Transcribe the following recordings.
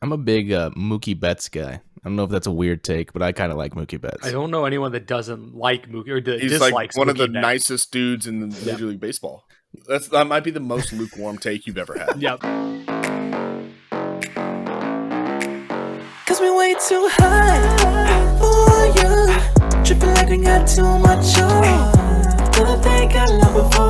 I'm a big Mookie Betts guy. I don't know if that's a weird take, but I kind of like Mookie Betts. I don't know anyone that doesn't like Mookie or He's dislikes like one Mookie of the Betts. nicest dudes in the Major League Baseball. That might be the most lukewarm take you've ever had. Yep. Cause we way too high for you. Tripping like we got too much on. Never think I love it for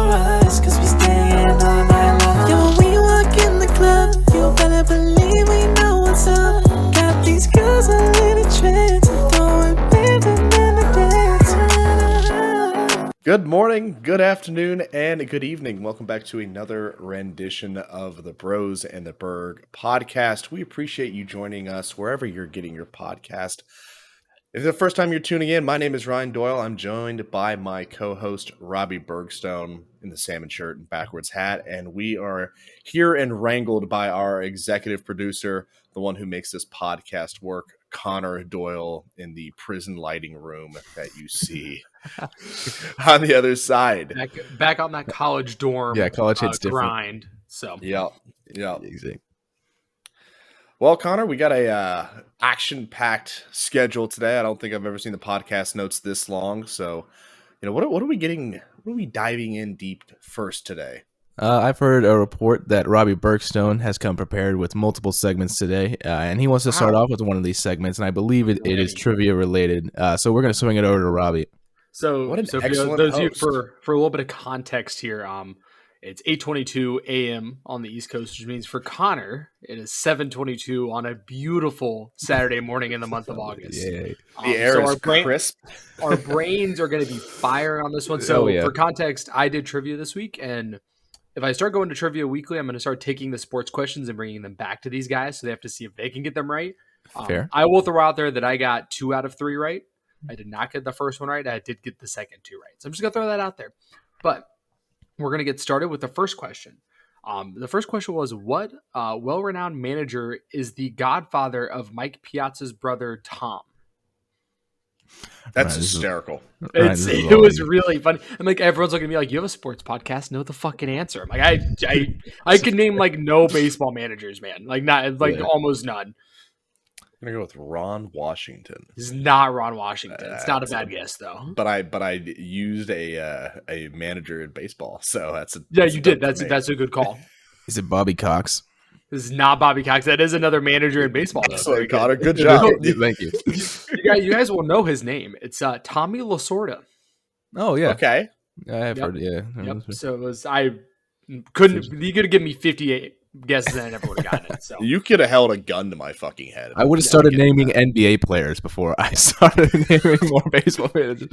us. Cause we staying all night long. Yo, when we walk in the club, you better believe we know what's up. Got these girls a little trance. Throwing rhythm in the dance. Good morning, good afternoon, and good evening. Welcome back to another rendition of the Bros and the Berg podcast. We appreciate you joining us wherever you're getting your podcast. If it's the first time you're tuning in, my name is Ryan Doyle. I'm joined by my co-host, Robbie Bergstone, in the salmon shirt and backwards hat. And we are here and wrangled by our executive producer, the one who makes this podcast work, Connor Doyle, in the prison lighting room that you see on the other side. Back on that college dorm. Yeah, college hits different. Grind. So Yeah. Easy. Well, Connor, we got a action-packed schedule today. I don't think I've ever seen the podcast notes this long. So, what are we getting? What are we diving in deep first today? I've heard a report that Robbie Bergstone has come prepared with multiple segments today, and he wants to start off with one of these segments, and I believe it is trivia related. So we're going to swing it over to Robbie. So, What an so excellent for those of you host. for a little bit of context here, it's 8:22 a.m. on the East Coast, which means for Connor, it is 7:22 on a beautiful Saturday morning in the month of August. Yeah. The air so is our crisp. Our brains are going to be firing on this one. So, yeah. for context, I did trivia this week, and if I start going to trivia weekly, I'm going to start taking the sports questions and bringing them back to these guys, so they have to see if they can get them right. Fair. I will throw out there that I got 2 out of 3 right. I did not get the first one right. I did get the second 2 right. So I'm just going to throw that out there. But we're going to get started with the first question. The first question was, what well-renowned manager is the godfather of Mike Piazza's brother, Tom? That's hysterical. It was really funny. I'm like, everyone's looking at me like, you have a sports podcast? Know the fucking answer. I'm like, I can name like no baseball managers, man. Like almost none. I'm gonna go with Ron Washington. It's not Ron Washington. It's not a bad guess though. But I used a manager in baseball, so that's a You did. for me. That's a good call. Is it Bobby Cox? This is not Bobby Cox. That is another manager in baseball. Though. Very Excellent, Connor. Good You job. know, Thank you. you guys will know his name. It's Tommy Lasorda. Oh, yeah. Okay. I have Yep. heard it, yeah. Yep. So it was you could have given me 58 guesses and I never would have gotten it. So You could have held a gun to my fucking head. I would have started naming NBA players before I started naming more baseball managers.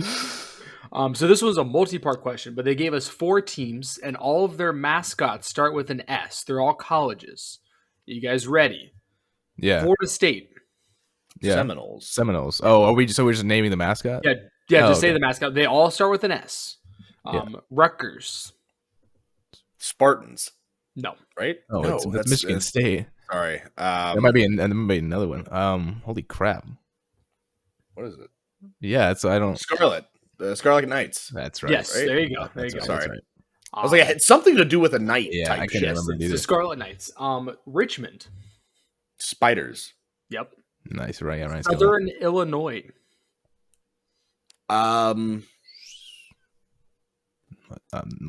So this was a multi-part question, but they gave us 4 teams, and all of their mascots start with an S. They're all colleges. You guys ready? Yeah. Florida State. Yeah. Seminoles. Oh, we're just naming the mascot? Yeah. Oh, Just say okay. the mascot. They all start with an S. Rutgers. Spartans. No. Right? Oh, no, that's Michigan State. Sorry. There might be another one. Holy crap. What is it? Yeah, I don't. Scarlet. The Scarlet Knights. That's right. Yes, right? there you go. There you go. That's Sorry. right. I was like, it had something to do with a knight. Yeah, type I can't shit. remember It's either. the Scarlet Knights. Richmond. Spiders. Yep. Nice, right? Yeah, right. Southern Illinois. My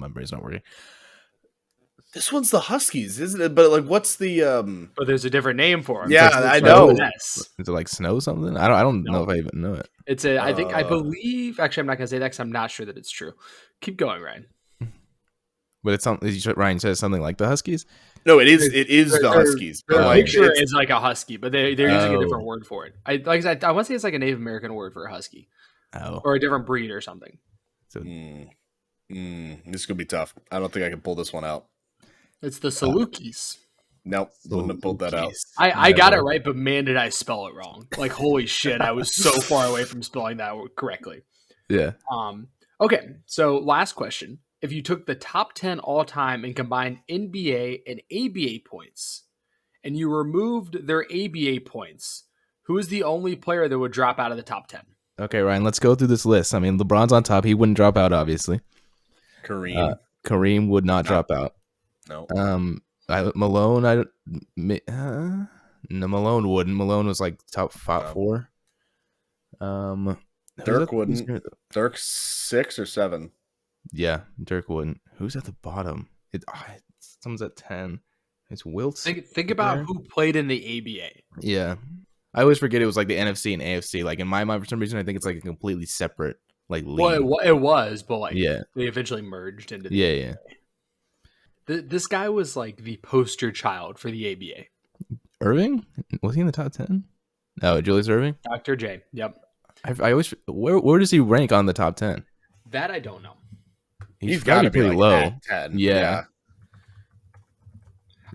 brain's not working. This one's the Huskies, isn't it? But like, what's the But there's a different name for them. Yeah, I know. Yes. Is it like snow something? I don't know if I even know it. It's I believe, actually, I'm not going to say that because I'm not sure that it's true. Keep going, Ryan. But it's something. Ryan says something like the Huskies. No, it is the Huskies. Their But like, picture it's- is like a husky, but they're using a Oh. different word for it. I want to say it's like a Native American word for a husky Oh, or a different breed or something. so this is gonna be tough. I don't think I can pull this one out. It's the Salukis. Nope, wouldn't have pulled that out. I got it right, but man, did I spell it wrong. Like, holy shit, I was so far away from spelling that correctly. yeah. Okay, so last question. If you took the top 10 all-time and combined NBA and ABA points, and you removed their ABA points, who is the only player that would drop out of the top 10? Okay, Ryan. Let's go through this list. I mean, LeBron's on top. He wouldn't drop out, obviously. Kareem. Kareem would not drop out. No. Malone. No, Malone wouldn't. Malone was like top Oh. 4. Dirk wouldn't. Dirk's 6 or 7. Yeah, Dirk wouldn't. Who's at the bottom? Someone's at 10. It's Wilt. Think about who played in the ABA. Yeah. I always forget it was like the NFC and AFC. Like in my mind, for some reason, I think it's like a completely separate like league. Well, it was, but like they eventually merged into the ABA. This guy was like the poster child for the ABA. Irving? Was he in the top 10? No, Julius Irving? Dr. J. Yep. I always where does he rank on the top 10? That I don't know. He's got to be pretty low. At 10. Yeah.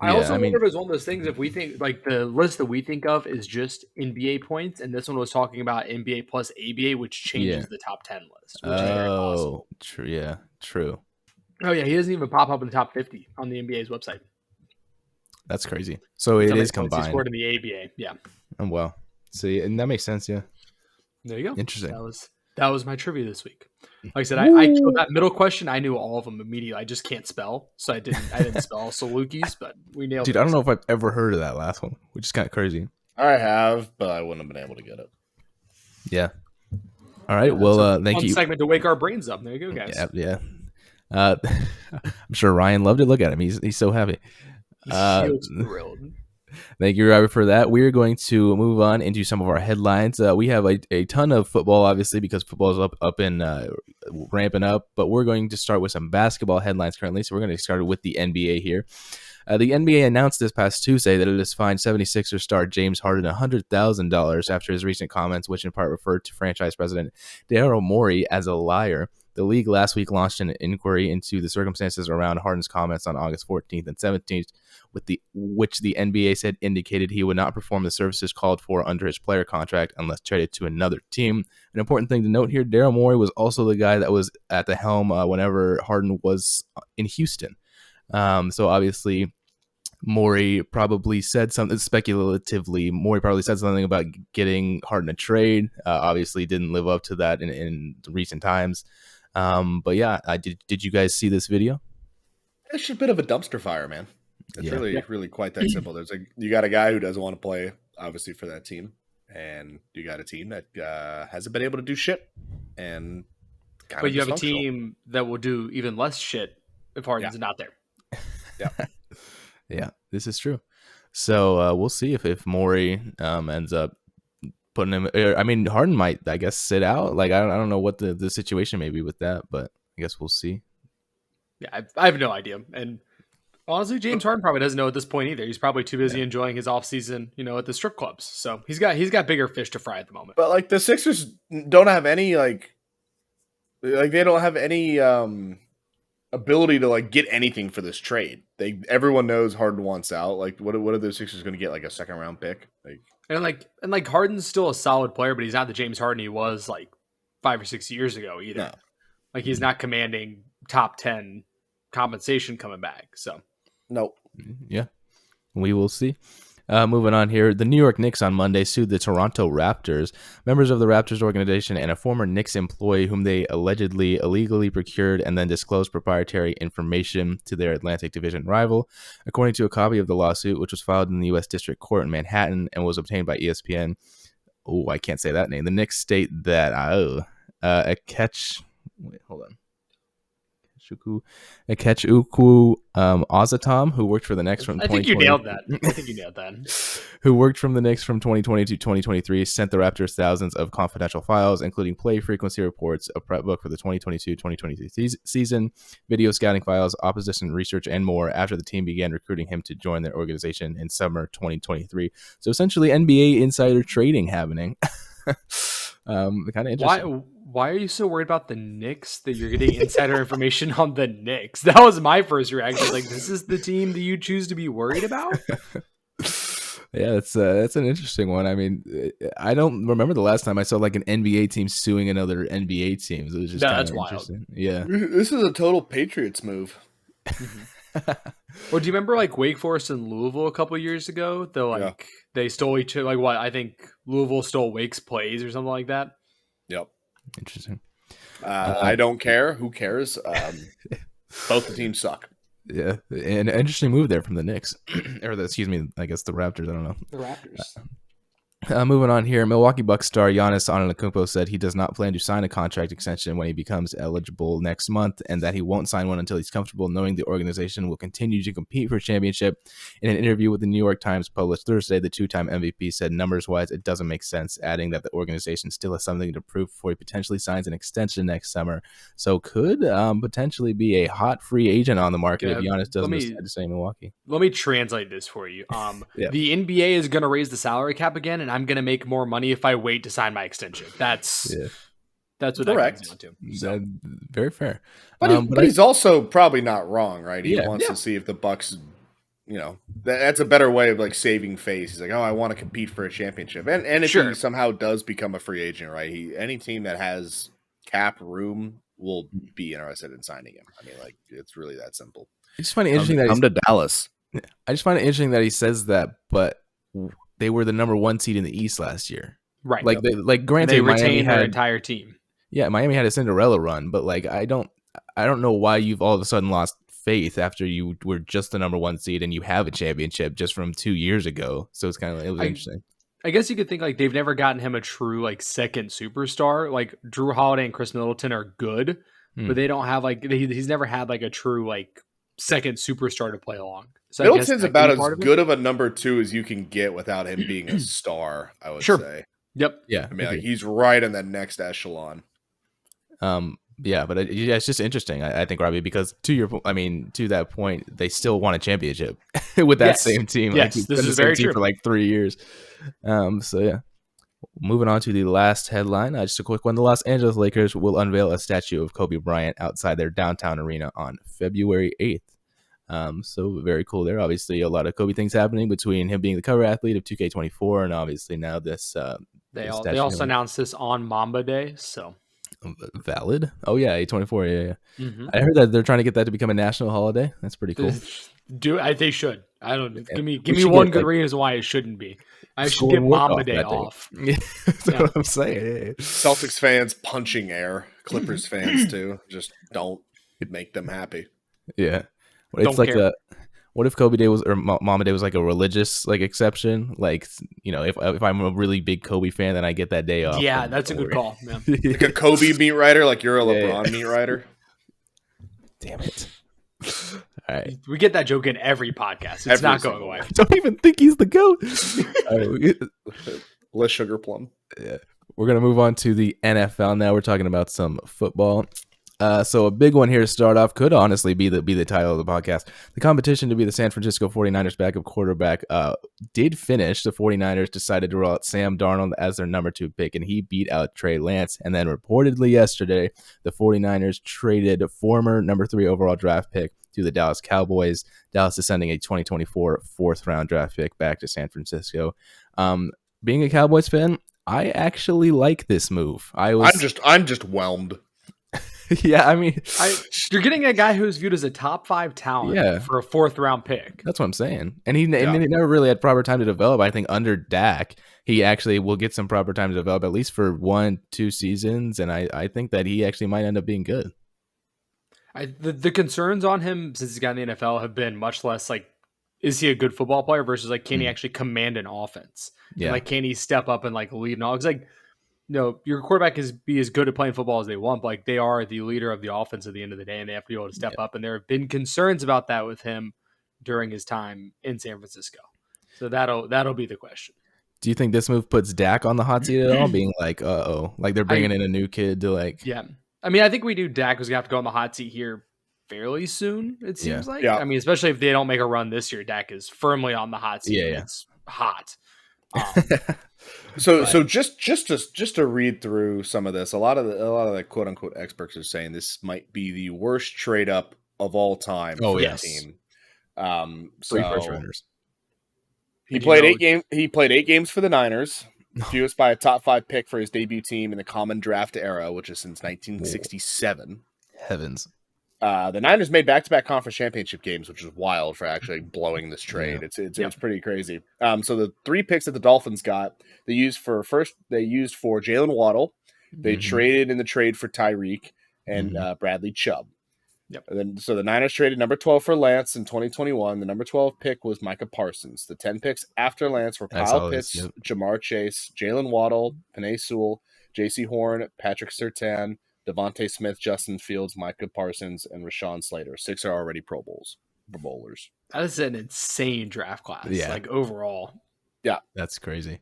I also wonder if it's one of those things, if we think like the list that we think of is just NBA points, and this one was talking about NBA plus ABA, which changes the top 10 list. Which is very possible. True. Yeah, true. Oh yeah, he doesn't even pop up in the top 50 on the NBA's website. That's crazy. So it is combined. He scored in the ABA, yeah. Oh well, see, and that makes sense. Yeah. There you go. Interesting. That was my trivia this week. Like I said, I killed that middle question. I knew all of them immediately. I just can't spell, so I didn't spell Salukis, but we nailed it. Dude, I don't know if I've ever heard of that last one, which is kind of crazy. I have, but I wouldn't have been able to get it. Yeah. All right. Well, thank you. Segment to wake our brains up. There you go, guys. Yeah. I'm sure Ryan loved it. Look at him. He's so happy. He was thrilled. Thank you, Robert, for that. We are going to move on into some of our headlines. We have a ton of football, obviously, because football is up and ramping up. But we're going to start with some basketball headlines currently. So we're going to start with the NBA here. The NBA announced this past Tuesday that it has fined 76ers star James Harden $100,000 after his recent comments, which in part referred to franchise president Daryl Morey as a liar. The league last week launched an inquiry into the circumstances around Harden's comments on August 14th and 17th, which the NBA said indicated he would not perform the services called for under his player contract unless traded to another team. An important thing to note here, Daryl Morey was also the guy that was at the helm whenever Harden was in Houston. So obviously, Morey probably said something speculatively. Morey probably said something about getting Harden a trade. Obviously, didn't live up to that in recent times. But yeah, did you guys see this video? It's just a bit of a dumpster fire, man. It's really quite that simple. You got a guy who doesn't want to play, obviously, for that team, and you got a team that hasn't been able to do shit. But you have a team that will do even less shit if Harden's not there. Yeah. Yeah, this is true. So we'll see if Morey ends up putting him. I mean, Harden might, I guess, sit out. Like I don't know what the situation may be with that, but I guess we'll see. Yeah, I have no idea. And honestly, James Harden probably doesn't know at this point either. He's probably too busy enjoying his offseason, at the strip clubs. So he's got bigger fish to fry at the moment. But like the Sixers don't have any like they don't have any ability to like get anything for this trade. Everyone knows Harden wants out. Like what are the Sixers going to get, like a second round pick? And Harden's still a solid player, but he's not the James Harden he was like 5 or 6 years ago either. No. Like he's not commanding top 10 compensation coming back. So nope. Yeah, we will see. Moving on here, the New York Knicks on Monday sued the Toronto Raptors. Members of the Raptors organization and a former Knicks employee whom they allegedly illegally procured and then disclosed proprietary information to their Atlantic Division rival. According to a copy of the lawsuit, which was filed in the U.S. District Court in Manhattan and was obtained by ESPN. Oh, I can't say that name. The Knicks state that Ekechukwu Ozatom, who worked for the Knicks from 2020. I think you nailed that. Who worked from the Knicks from 2020 to 2023, sent the Raptors thousands of confidential files, including play frequency reports, a prep book for the 2022-2023 season, video scouting files, opposition research, and more after the team began recruiting him to join their organization in summer 2023. So essentially NBA insider trading happening. Kind of interesting. Why are you so worried about the Knicks that you're getting insider information on the Knicks? That was my first reaction. Like, this is the team that you choose to be worried about? Yeah, that's an interesting one. I mean, I don't remember the last time I saw like an NBA team suing another NBA team. It was just that's interesting. Wild. Yeah, this is a total Patriots move. Well, do you remember like Wake Forest and Louisville a couple of years ago? They stole each other. Like what? I think Louisville stole Wake's plays or something like that. Yep. Interesting. I don't care. Who cares? Both the teams suck. Yeah, an interesting move there from the Knicks, excuse me, I guess the Raptors. I don't know. The Raptors. Moving on here, Milwaukee Bucks star Giannis Antetokounmpo said he does not plan to sign a contract extension when he becomes eligible next month, and that he won't sign one until he's comfortable knowing the organization will continue to compete for a championship. In an interview with the New York Times published Thursday, the two-time MVP said numbers-wise it doesn't make sense, adding that the organization still has something to prove before he potentially signs an extension next summer. So could potentially be a hot free agent on the market if Giannis doesn't decide to stay in Milwaukee. Let me translate this for you. Yeah. The NBA is going to raise the salary cap again, and I'm going to make more money if I wait to sign my extension. That's what Correct. that comes down to. So. Very fair. But he's also probably not wrong, right? He wants to see if the Bucks, that's a better way of like saving face. He's like, oh, I want to compete for a championship. And if he somehow does become a free agent, right? Any team that has cap room will be interested in signing him. I mean, like, it's really that simple. I just find it interesting that come to Dallas. I just find it interesting that he says that, but they were the number 1 seed in the East last year. Right. Granted, they Miami retained had their entire team. Yeah, Miami had a Cinderella run, but like I don't know why you've all of a sudden lost faith after you were just the number 1 seed and you have a championship just from 2 years ago. So it's kind of it was interesting. I guess you could think like they've never gotten him a true like second superstar. Like Drew Holiday and Chris Middleton are good, but they don't have like he's never had like a true like second superstar to play along. So Middleton's about as good of a number 2 as you can get without him being a star, I would say. Yep. Yeah. I mean, like, he's right in that next echelon. Yeah, but it's just interesting, I think, Robbie, because to that point, they still won a championship with that same team. Yes, like, this is very true. For like 3 years. So yeah. Moving on to the last headline, just a quick one. The Los Angeles Lakers will unveil a statue of Kobe Bryant outside their downtown arena on February 8th. So very cool there. Obviously, a lot of Kobe things happening between him being the cover athlete of 2K24 and obviously now this. They also announced this on Mamba Day, so. Valid. Oh yeah, A24. Yeah. Mm-hmm. I heard that they're trying to get that to become a national holiday. That's pretty cool. They should. I don't know. Give me one good reason why it shouldn't be. I should get Mamba Day off. Yeah, that's what I'm saying. Celtics fans punching air. Clippers fans too. Just don't make them happy. Yeah. It's like what if Kobe Day was or Mama Day was like a religious like exception? Like, if I'm a really big Kobe fan, then I get that day off. Yeah, that's a good call, man. Like a Kobe beat writer, like you're a LeBron beat writer. Damn it. All right. We get that joke in every podcast. It's not going away. I don't even think he's the GOAT. Less sugar plum. Yeah. We're going to move on to the NFL now. We're talking about some football. So a big one here to start off could honestly be the title of the podcast. The competition to be the San Francisco 49ers backup quarterback did finish. The 49ers decided to roll out Sam Darnold as their number 2 pick, and he beat out Trey Lance. And then reportedly yesterday, the 49ers traded a former number 3 overall draft pick to the Dallas Cowboys. Dallas is sending a 2024 4th-round draft pick back to San Francisco. Being a Cowboys fan, I actually like this move. I'm just whelmed. Yeah, I mean, you're getting a guy who's viewed as a top 5 talent for a 4th-round pick. That's what I'm saying. And he never really had proper time to develop. I think under Dak, he actually will get some proper time to develop, at least for 1-2 seasons. And I think that he actually might end up being good. The concerns on him since he's got in the NFL have been much less like, is he a good football player versus like, can he actually command an offense? Yeah. And, like, can he step up and like lead an offense? Like, your quarterback be as good at playing football as they want, but like they are the leader of the offense at the end of the day, and they have to be able to step up. And there have been concerns about that with him during his time in San Francisco. So that'll be the question. Do you think this move puts Dak on the hot seat at all? Being like, like they're bringing in a new kid to like. Yeah, I mean, I think we knew Dak was gonna have to go on the hot seat here fairly soon. It seems like. Yeah. I mean, especially if they don't make a run this year, Dak is firmly on the hot seat. Yeah. It's hot. So just to read through some of this, a lot of the quote unquote experts are saying this might be the worst trade up of all time for the team. 3 first rounders. He played 8 games for the Niners. He was by a top 5 pick for his debut team in the common draft era, which is since 1967. Heavens. The Niners made back-to-back conference championship games, which is wild for actually blowing this trade. Yeah. It's pretty crazy. So the 3 picks that the Dolphins got, they used for Jalen Waddle. They traded in the trade for Tyreek and Bradley Chubb. Yep. And then, so the Niners traded number 12 for Lance in 2021. The number 12 pick was Micah Parsons. The 10 picks after Lance were I saw Kyle this, Pitts, yep. Jamar Chase, Jalen Waddle, Penei Sewell, J.C. Horn, Patrick Surtain, Devontae Smith, Justin Fields, Micah Parsons, and Rashawn Slater. 6 are already Pro Bowlers. That is an insane draft class. Yeah. Like overall. That's crazy.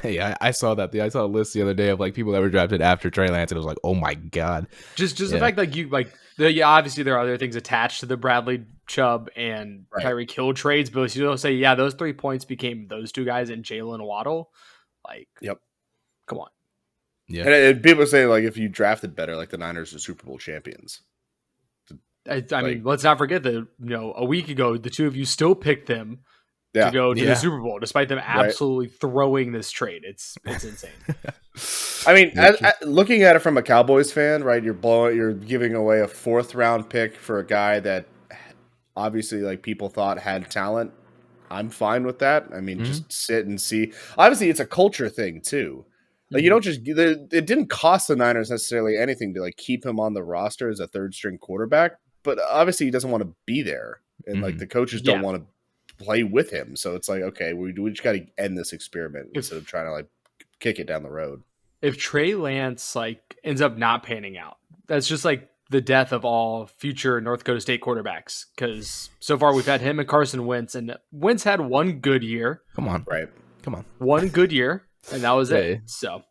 Yeah, I saw that. I saw a list the other day of like people that were drafted after Trey Lance, and it was like, oh my god. Just the fact like you like obviously there are other things attached to the Bradley Chubb and Tyreek Hill trades, but you don't say those 3 points became those two guys and Jalen Waddle. Like, yep, come on. Yeah, and people say like if you drafted better, like the Niners are Super Bowl champions. I mean, let's not forget that a week ago the two of you still picked them to go to the Super Bowl, despite them absolutely throwing this trade. It's insane. I mean, looking at it from a Cowboys fan, right? You're giving away a 4th round pick for a guy that obviously like people thought had talent. I'm fine with that. I mean, just sit and see. Obviously, it's a culture thing too. Like you don't just. It didn't cost the Niners necessarily anything to like keep him on the roster as a 3rd string quarterback, but obviously he doesn't want to be there, and like the coaches don't want to play with him. So it's like, okay, we just got to end this experiment instead of trying to like kick it down the road. If Trey Lance like ends up not panning out, that's just like the death of all future North Dakota State quarterbacks. Because so far we've had him and Carson Wentz, and Wentz had one good year. Come on, one good year, and that was it. So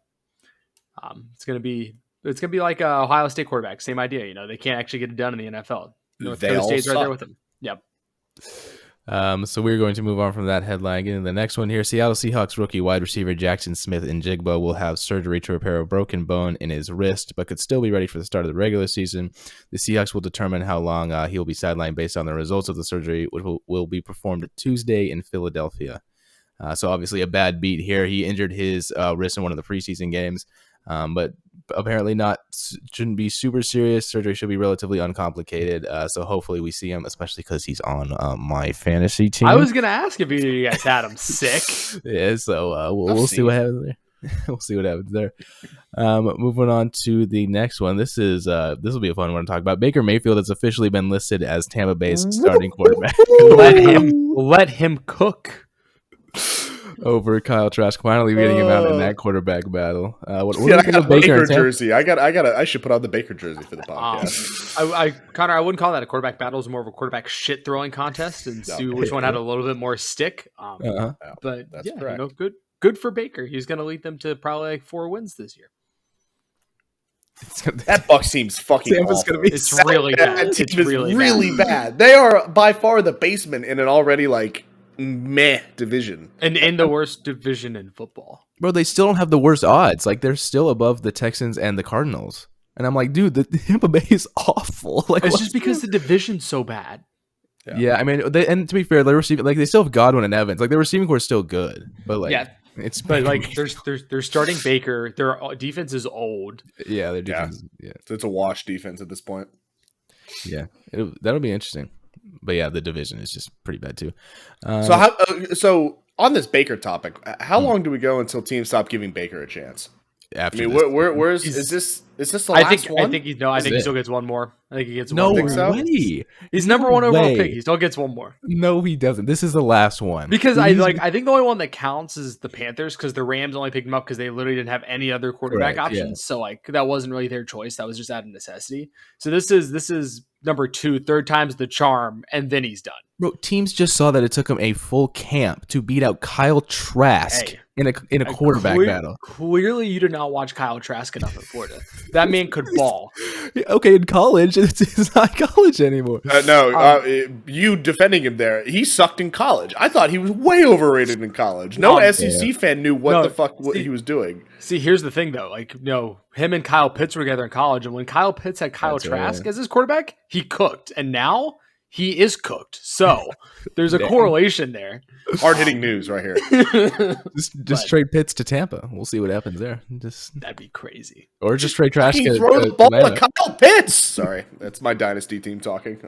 it's gonna be like a Ohio State quarterback. Same idea. They can't actually get it done in the NFL. North Dakota State's right there with them. Yep. So we're going to move on from that headline. Getting the next one here. Seattle Seahawks rookie wide receiver Jackson Smith-Njigba will have surgery to repair a broken bone in his wrist, but could still be ready for the start of the regular season. The Seahawks will determine how long he will be sidelined based on the results of the surgery, which will be performed Tuesday in Philadelphia. So obviously a bad beat here. He injured his wrist in one of the preseason games, but apparently shouldn't be super serious. Surgery should be relatively uncomplicated. So hopefully we see him, especially because he's on my fantasy team. I was going to ask if you guys had him sick. Yeah, so we'll see what happens there. We'll see what happens there. Moving on to the next one. This will be a fun one to talk about. Baker Mayfield has officially been listed as Tampa Bay's starting quarterback. Let him cook. Over Kyle Trask, finally beating him out in that quarterback battle. What I got a Baker jersey. I should put on the Baker jersey for the podcast. Connor, I wouldn't call that a quarterback battle. It's more of a quarterback shit throwing contest and see which one had a little bit more stick. But that's correct. Good for Baker. He's going to lead them to probably like 4 wins this year. That Bucs team's fucking awful. It's really bad. It's really bad. They are by far the basement in an already like meh division, and in the worst division in football. Bro, they still don't have the worst odds. Like they're still above the Texans and the Cardinals. And I'm like, dude, the Tampa Bay is awful. Like it's just because the division's so bad. Yeah, I mean, and to be fair, they're receiving they still have Godwin and Evans. Like their receiving core is still good, but like they're starting Baker. Their defense is old. Yeah, their defense. Yeah, it's a wash defense at this point. Yeah, that'll be interesting. But yeah, the division is just pretty bad too. So on this Baker topic, how long do we go until teams stop giving Baker a chance? After I mean, is this the last one? I think he still gets one more. I think he gets one more. No way. He's number one overall pick. He still gets one more. No, he doesn't. This is the last one. Because I think the only one that counts is the Panthers because the Rams only picked him up because they literally didn't have any other quarterback options. Yeah. So that wasn't really their choice. That was just out of necessity. So this is number 2, third time's the charm, and then he's done. Bro, teams just saw that it took him a full camp to beat out Kyle Trask in a quarterback battle. Clearly, you did not watch Kyle Trask enough in Florida. That man could ball. Okay, in college, it's not college anymore. You defending him there, he sucked in college. I thought he was way overrated in college. No SEC fan knew what he was doing. See, here's the thing, though. Him and Kyle Pitts were together in college, and when Kyle Pitts had Kyle Trask as his quarterback, he cooked. And now he is cooked. So there's a correlation there. Hard-hitting news right here. just trade Pitts to Tampa. We'll see what happens there. That'd be crazy. Or just trade Trask. Throw the ball to Kyle Pitts. Sorry, that's my dynasty team talking.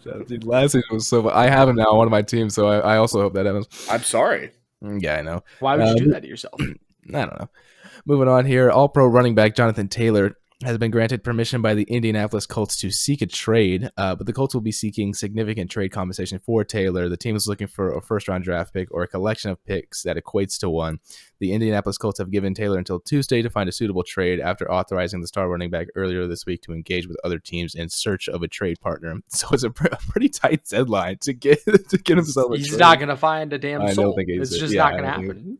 Last season was so. I have him now on one of my teams, so I also hope that happens. I'm sorry. Yeah, I know. Why would you do that to yourself? I don't know. Moving on here, All-Pro running back Jonathan Taylor has been granted permission by the Indianapolis Colts to seek a trade, but the Colts will be seeking significant trade compensation for Taylor. The team is looking for a first-round draft pick or a collection of picks that equates to one. The Indianapolis Colts have given Taylor until Tuesday to find a suitable trade after authorizing the star running back earlier this week to engage with other teams in search of a trade partner. So it's a pretty tight deadline to get himself a trade. He's not going to find a damn soul. It's just not going to happen.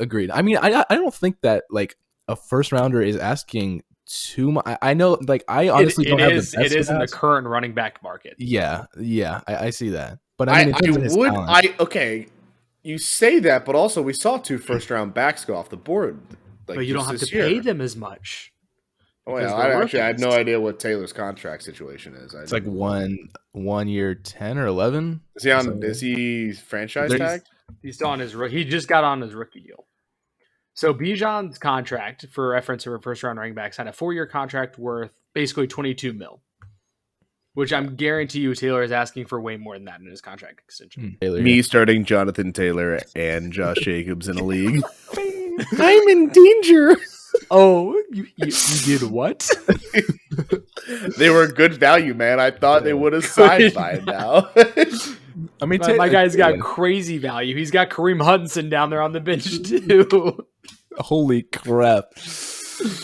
Agreed. I mean, I don't think that like a first rounder is asking too much. I know, like, I honestly don't have the best it is in the current running back market. Yeah, I see that. But I mean, okay, you say that, but also we saw 2 first-round backs go off the board. Like, but you don't have to pay them as much. Oh, yeah, I have no idea what Taylor's contract situation is. It's like 1 year 10 or 11. Is he franchise tagged? He's still on his. He just got on his rookie deal. So Bijan's contract, for reference, for first-round running backs, had a 4-year contract worth basically $22 million, which I'm guarantee you Taylor is asking for way more than that in his contract extension. Me starting Jonathan Taylor and Josh Jacobs in a league. I'm in danger. Oh, you did what? They were good value, man. I thought they would have signed by now. I mean, my guy's got crazy value. He's got Kareem Hudson down there on the bench too. Holy crap!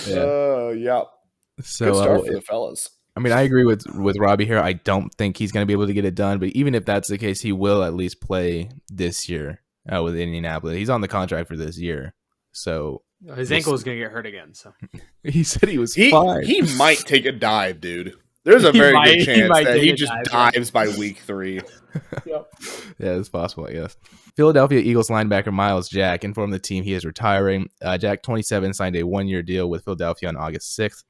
Yeah. So good start for the fellas. I mean, I agree with Robbie here. I don't think he's going to be able to get it done, but even if that's the case, he will at least play this year with Indianapolis. He's on the contract for this year, so his ankle is going to get hurt again. So he said he was fine. He might take a dive, dude. There's a very good chance that he just dives by week 3. Yep. Yeah, it's possible, I guess. Philadelphia Eagles linebacker Miles Jack informed the team he is retiring. Jack, 27, signed a 1-year deal with Philadelphia on August 6th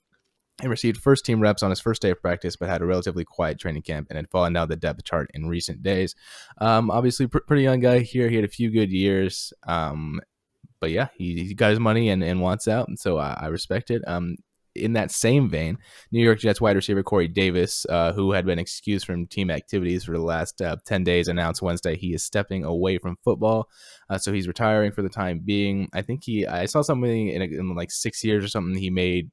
and received first-team reps on his first day of practice, but had a relatively quiet training camp and had fallen down the depth chart in recent days. Obviously, pretty young guy here. He had a few good years. But yeah, he got his money and wants out, and so I respect it. In that same vein, New York Jets wide receiver Corey Davis, who had been excused from team activities for the last 10 days, announced Wednesday he is stepping away from football. So he's retiring for the time being. I think I saw something in like 6 years or something. He made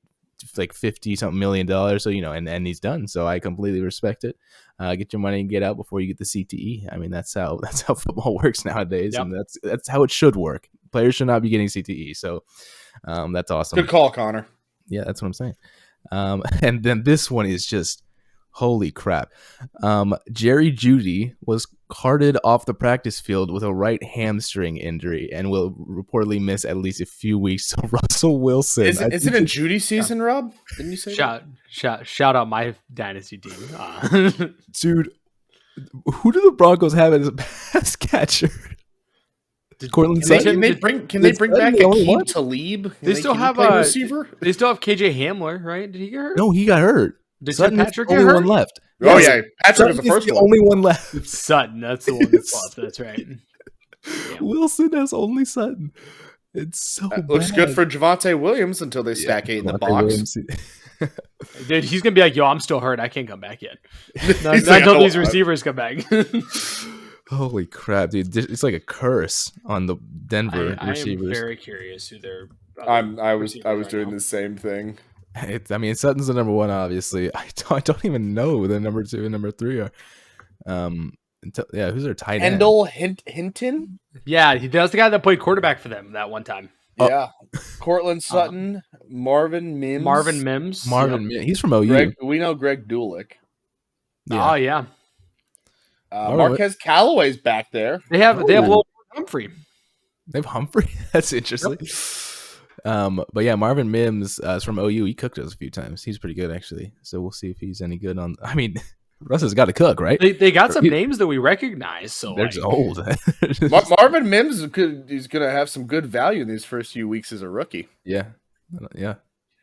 like $50-something million. So, and he's done. So I completely respect it. Get your money and get out before you get the CTE. I mean, that's how football works nowadays. Yep. And that's how it should work. Players should not be getting CTE. So that's awesome. Good call, Connor. Yeah, that's what I'm saying. And then this one is just holy crap. Jerry Jeudy was carted off the practice field with a right hamstring injury and will reportedly miss at least a few weeks. So Russell Wilson. Is it a Jeudy season, Rob? Didn't you say shout out my dynasty team. Dude, who do the Broncos have as a pass catcher? Can they bring back Akeem Talib? They still have a receiver. They still have KJ Hamler, right? Did he get hurt? No, he got hurt. Did Patrick get hurt? One left. Oh yeah, Patrick is the first one. Only one left. Sutton, that's the one that's left. That's right. Wilson has only Sutton. It's so bad. Looks good for Javonte Williams until they stack 8 in the box. Dude, he's gonna be like, "Yo, I'm still hurt. I can't come back yet." Not until these receivers come back. Holy crap, dude! It's like a curse on the Denver receivers. I'm very curious who they're. I was doing the same thing. Sutton's the number 1, obviously. I don't even know who the number 2 and number 3 are. Who's their tight end? Kendall Hinton? Yeah, that's the guy that played quarterback for them that one time. Yeah. Cortland Sutton, Marvin Mims. Mims. He's from OU. We know Greg Dulick. Yeah. Oh, yeah. Marquez Callaway's back there. They have Will Humphrey. They have Humphrey? That's interesting. Yep. But yeah, Marvin Mims is from OU. He cooked us a few times. He's pretty good, actually. So we'll see if he's any good on. I mean, Russ has got to cook, right? They got some names that we recognize. So they're just old. Marvin Mims he's going to have some good value in these first few weeks as a rookie. Yeah.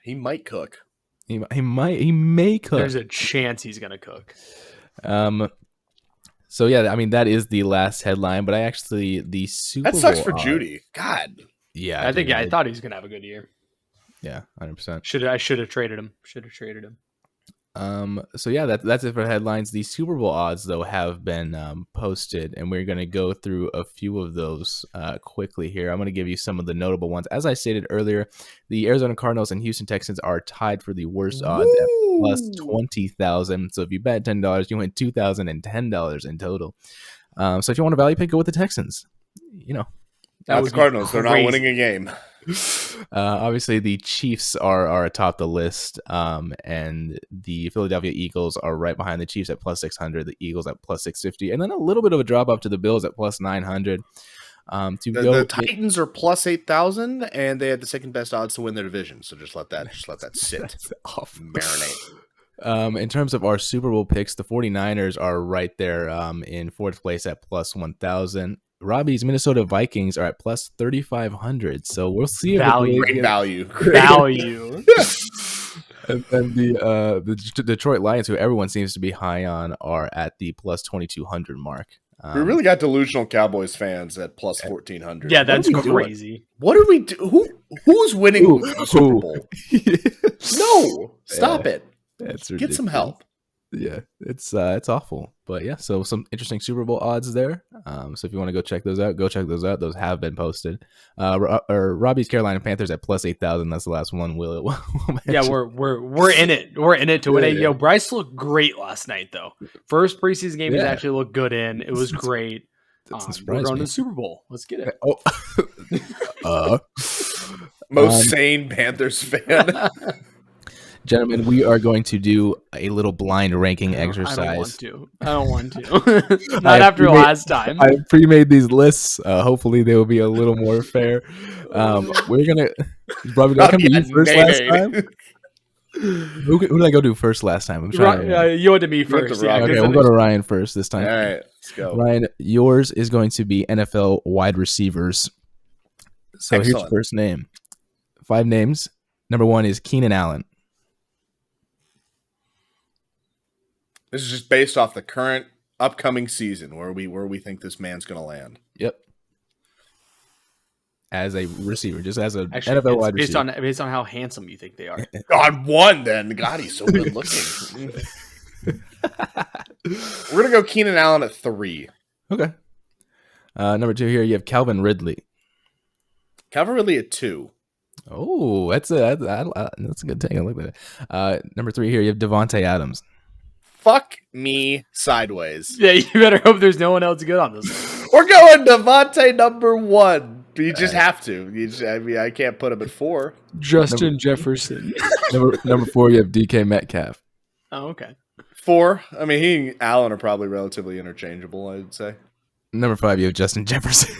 He might cook. He may cook. There's a chance he's going to cook. So yeah, I mean that is the last headline, but the Super Bowl. That sucks for Jeudy. God. Yeah, I thought he was gonna have a good year. Yeah, 100%. I should have traded him. So yeah, that's it for headlines. The Super Bowl odds though have been posted, and we're going to go through a few of those quickly here. I'm going to give you some of the notable ones. As I stated earlier, the Arizona Cardinals and Houston Texans are tied for the worst odds at plus 20,000. So if you bet $10, you win $2,010 in total. So if you want a value pick, go with the Texans. You know, Not the Cardinals. They're not winning a game. Obviously, the Chiefs are atop the list, and the Philadelphia Eagles are right behind the Chiefs at plus 600, the Eagles at plus 650, and then a little bit of a drop off to the Bills at plus 900. The Titans are plus 8,000, and they had the second best odds to win their division. So just let that sit, marinate. In terms of our Super Bowl picks, the 49ers are right there in fourth place at plus 1,000. Robbie's Minnesota Vikings are at plus 3,500. So we'll see. Great value. And then the Detroit Lions, who everyone seems to be high on, are at the plus 2,200 mark. We really got delusional Cowboys fans at plus 1,400. Yeah, that's crazy. What do we do? Who's winning the Super Bowl? No, stop it. Get some help. Yeah, it's awful. But yeah, so some interesting Super Bowl odds there. So if you want to go check those out, go check those out. Those have been posted. Robbie's Carolina Panthers at plus 8,000. That's the last one. We'll yeah, we're in it. We're in it to win it. Yo, Bryce looked great last night though. First preseason game he's actually looked good in. It was great. We're going to the Super Bowl. Let's get it. Most sane Panthers fan. Gentlemen, we are going to do a little blind ranking exercise. I don't want to. Not after last time. I pre-made these lists. Hopefully, they will be a little more fair. We're gonna. Probably gonna come to you first last time. Who did I go to first last time? You went to me first. Yeah, okay, we'll go to Ryan first this time. All right, let's go. Ryan, yours is going to be NFL wide receivers. So here's your first name. 5 names. Number 1 is Keenan Allen. This is just based off the current upcoming season where we think this man's going to land. Yep. As a receiver, just as an NFL wide receiver. Based on how handsome you think they are. God, one then. God, he's so good looking. We're going to go Keenan Allen at 3. Okay. Number 2 here, you have Calvin Ridley. Calvin Ridley at 2. Oh, that's a good take. I like that. Number 3 here, you have Devontae Adams. Fuck me sideways. Yeah, you better hope there's no one else good on this. We're going Devontae number 1. You just have to. I can't put him at 4. Justin Jefferson. Number 4, you have DK Metcalf. Oh, okay. 4. I mean, he and Allen are probably relatively interchangeable, I would say. Number 5, you have Justin Jefferson.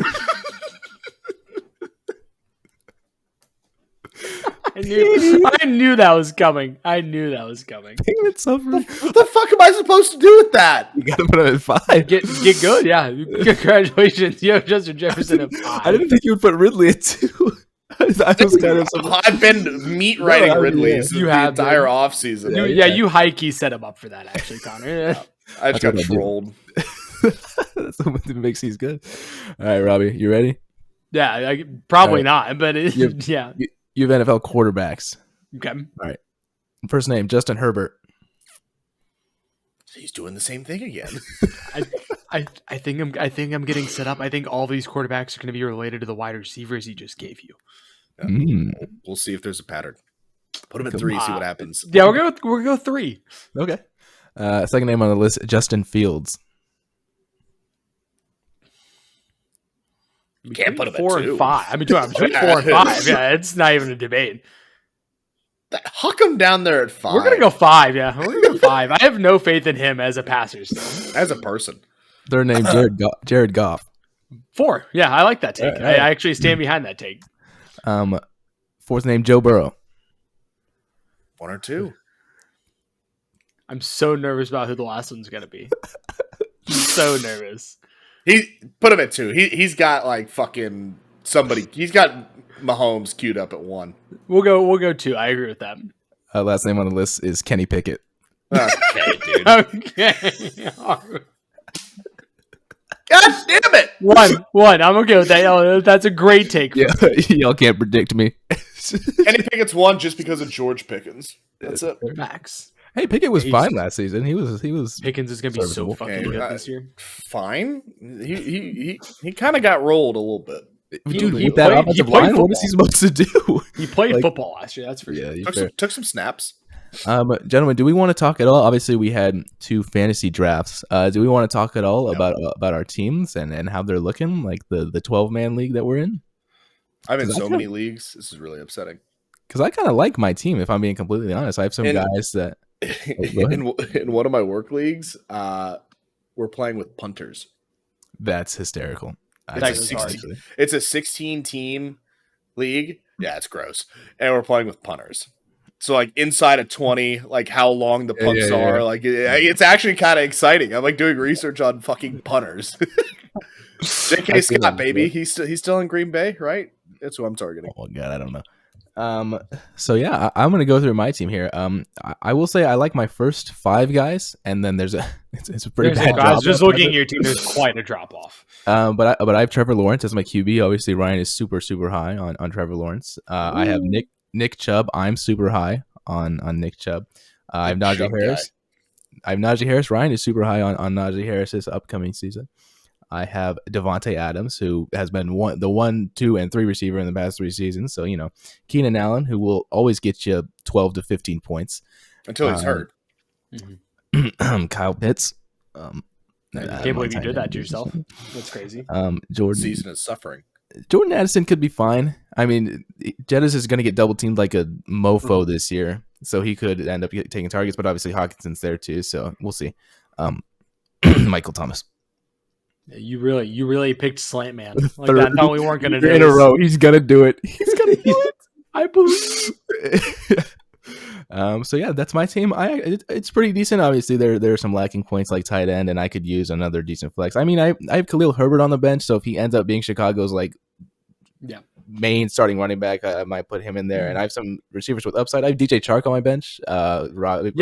I knew that was coming. What the fuck am I supposed to do with that? You gotta put him at 5. Get good, yeah. Congratulations. You have Justin Jefferson at 5. I didn't think you would put Ridley at 2. I've been meat writing Ridley the entire offseason. You high-key set him up for that, actually, Connor. I just got trolled. That's what makes these good. All right, Robbie, you ready? Yeah, probably not, but yeah. You have NFL quarterbacks. Okay. All right. First name, Justin Herbert. He's doing the same thing again. I think I'm getting set up. I think all these quarterbacks are going to be related to the wide receivers he just gave you. We'll see if there's a pattern. Put him at 3, see what happens. Yeah, we'll go 3. Okay. Second name on the list, Justin Fields. You can't put him 4 at 2. and 5. I mean, between 4 and 5. Yeah, it's not even a debate. Huck him down there at 5. We're gonna go 5. Yeah, we're gonna go 5. I have no faith in him as a passer still. As a person. Third name, Jared Goff. 4. Yeah, I like that take. I actually stand behind that take. Fourth name, Joe Burrow. 1 or 2. I'm so nervous about who the last one's gonna be. I'm so nervous. He put him at 2. He's got like fucking somebody. He's got Mahomes queued up at 1. We'll go 2. I agree with that. Last name on the list is Kenny Pickett. Okay, dude. Okay. God damn it! 1. I'm okay with that. Oh, that's a great take. Yeah, y'all can't predict me. Kenny Pickett's 1 just because of George Pickens. That's it. Max. Hey, Pickett was He's- fine last season. He was. Pickens is going to be so Serviceable. fucking Okay, good this year. Fine. He kind of got rolled a little bit. Dude, he with that played- offensive he played line, what is he supposed to do? He played Like- football last year. That's for sure. Yeah, Took some snaps. Gentlemen, do we want to talk at all? Obviously, we had 2 fantasy drafts. Do we want to talk at all about our teams and how they're looking, like the 12-man league that we're in? I'm in 'Cause I so kinda- many leagues. This is really upsetting. Because I kind of like my team, if I'm being completely honest. I have some And- guys that go ahead. in one of my work leagues, we're playing with punters. that's hysterical. It's That a goes hard. 16 It's a 16-team league. Yeah, it's gross. And we're playing with punters. So like inside of 20, like how long the punts yeah. are. Like it's actually kind of exciting. I'm like doing research on fucking punters. J.K. I've seen Scott, that baby. before. He's still in Green Bay, right? That's who I'm targeting. Oh god, I don't know. So yeah, I'm gonna go through my team here. I will say I like my first 5 guys, and then there's a it's a pretty There's bad I was drop just off. looking at your team. There's quite a drop off. But I have Trevor Lawrence as my QB. Obviously, Ryan is super high on Trevor Lawrence. I have Nick Chubb. I'm super high on Nick Chubb. I have Najee Chubb Harris. I have Najee Harris. Ryan is super high on Najee Harris this upcoming season. I have Devontae Adams, who has been the 1, 2, and 3 receiver in the past 3 seasons. So, Keenan Allen, who will always get you 12 to 15 points. Until he's hurt. Kyle Pitts. I can't believe you did that to yourself. That's crazy. Jordan Season is suffering. Jordan Addison could be fine. I mean, Jettis is going to get double teamed like a mofo this year, so he could end up taking targets. But obviously Hawkinson's there too, so we'll see. Michael Thomas. You really picked slant man. Like that. No, we weren't gonna do in a this. row. He's gonna do it. He's gonna do it. I believe. So yeah, that's my team. It's pretty decent. Obviously, there are some lacking points like tight end, and I could use another decent flex. I mean, I have Khalil Herbert on the bench, so if he ends up being Chicago's main starting running back, I might put him in there. And I have some receivers with upside. I have DJ Chark on my bench. Robbie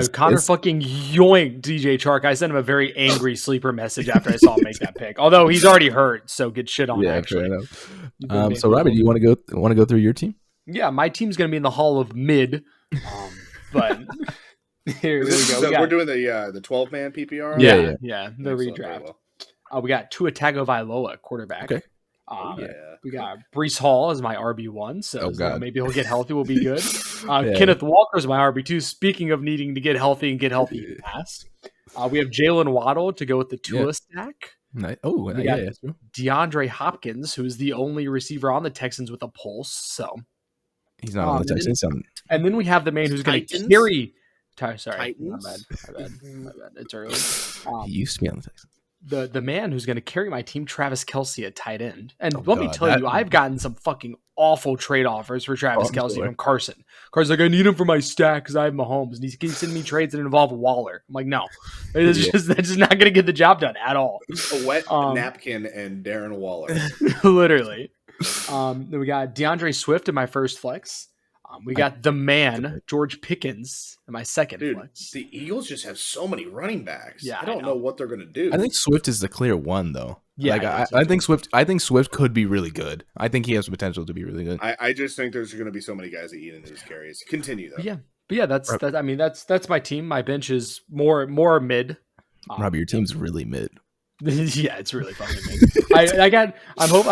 Connor fucking yoinked DJ Chark. I sent him a very angry sleeper message after I saw him make that pick. Although he's already hurt, so good shit on. Yeah, actually. fair enough. So Robbie, do you want to go through your team? Yeah, my team's gonna be in the Hall of Mid, but here we go. So we're doing the 12-man PPR. Yeah, the Excellent, very redraft. well. We got Tua Tagovailoa, quarterback. Okay. We got Brees Hall as my RB1, so maybe he'll get healthy. We'll be good. Kenneth Walker is my RB2. Speaking of needing to get healthy fast, we have Jalen Waddle to go with the Tua stack. Nice. That's true. DeAndre Hopkins, who is the only receiver on the Texans with a pulse. So he's not on the Texans. And then we have the man who's going to Titans? carry. Sorry, Titans? my bad. It's early. He used to be on the Texans. The man who's going to carry my team, Travis Kelce at tight end. And me God, tell you, I've gotten some fucking awful trade offers for Travis Kelce from Carson. Carson's like, I need him for my stack because I have Mahomes. And he keeps sending me trades that involve Waller. I'm like, no. That's just not going to get the job done at all. A wet napkin and Darren Waller. Literally. Then we got DeAndre Swift in my first flex. We got the man, George Pickens, in my second flex. The Eagles just have so many running backs. Yeah, I don't know what they're going to do. I think Swift is the clear one, though. Yeah, I think Swift. I think Swift could be really good. I think he has the potential to be really good. I just think there's going to be so many guys that eat into his carries. Continue though. But yeah, that's I mean that's my team. My bench is more mid. Robbie, your team's really mid. Yeah, it's really fucking mid. I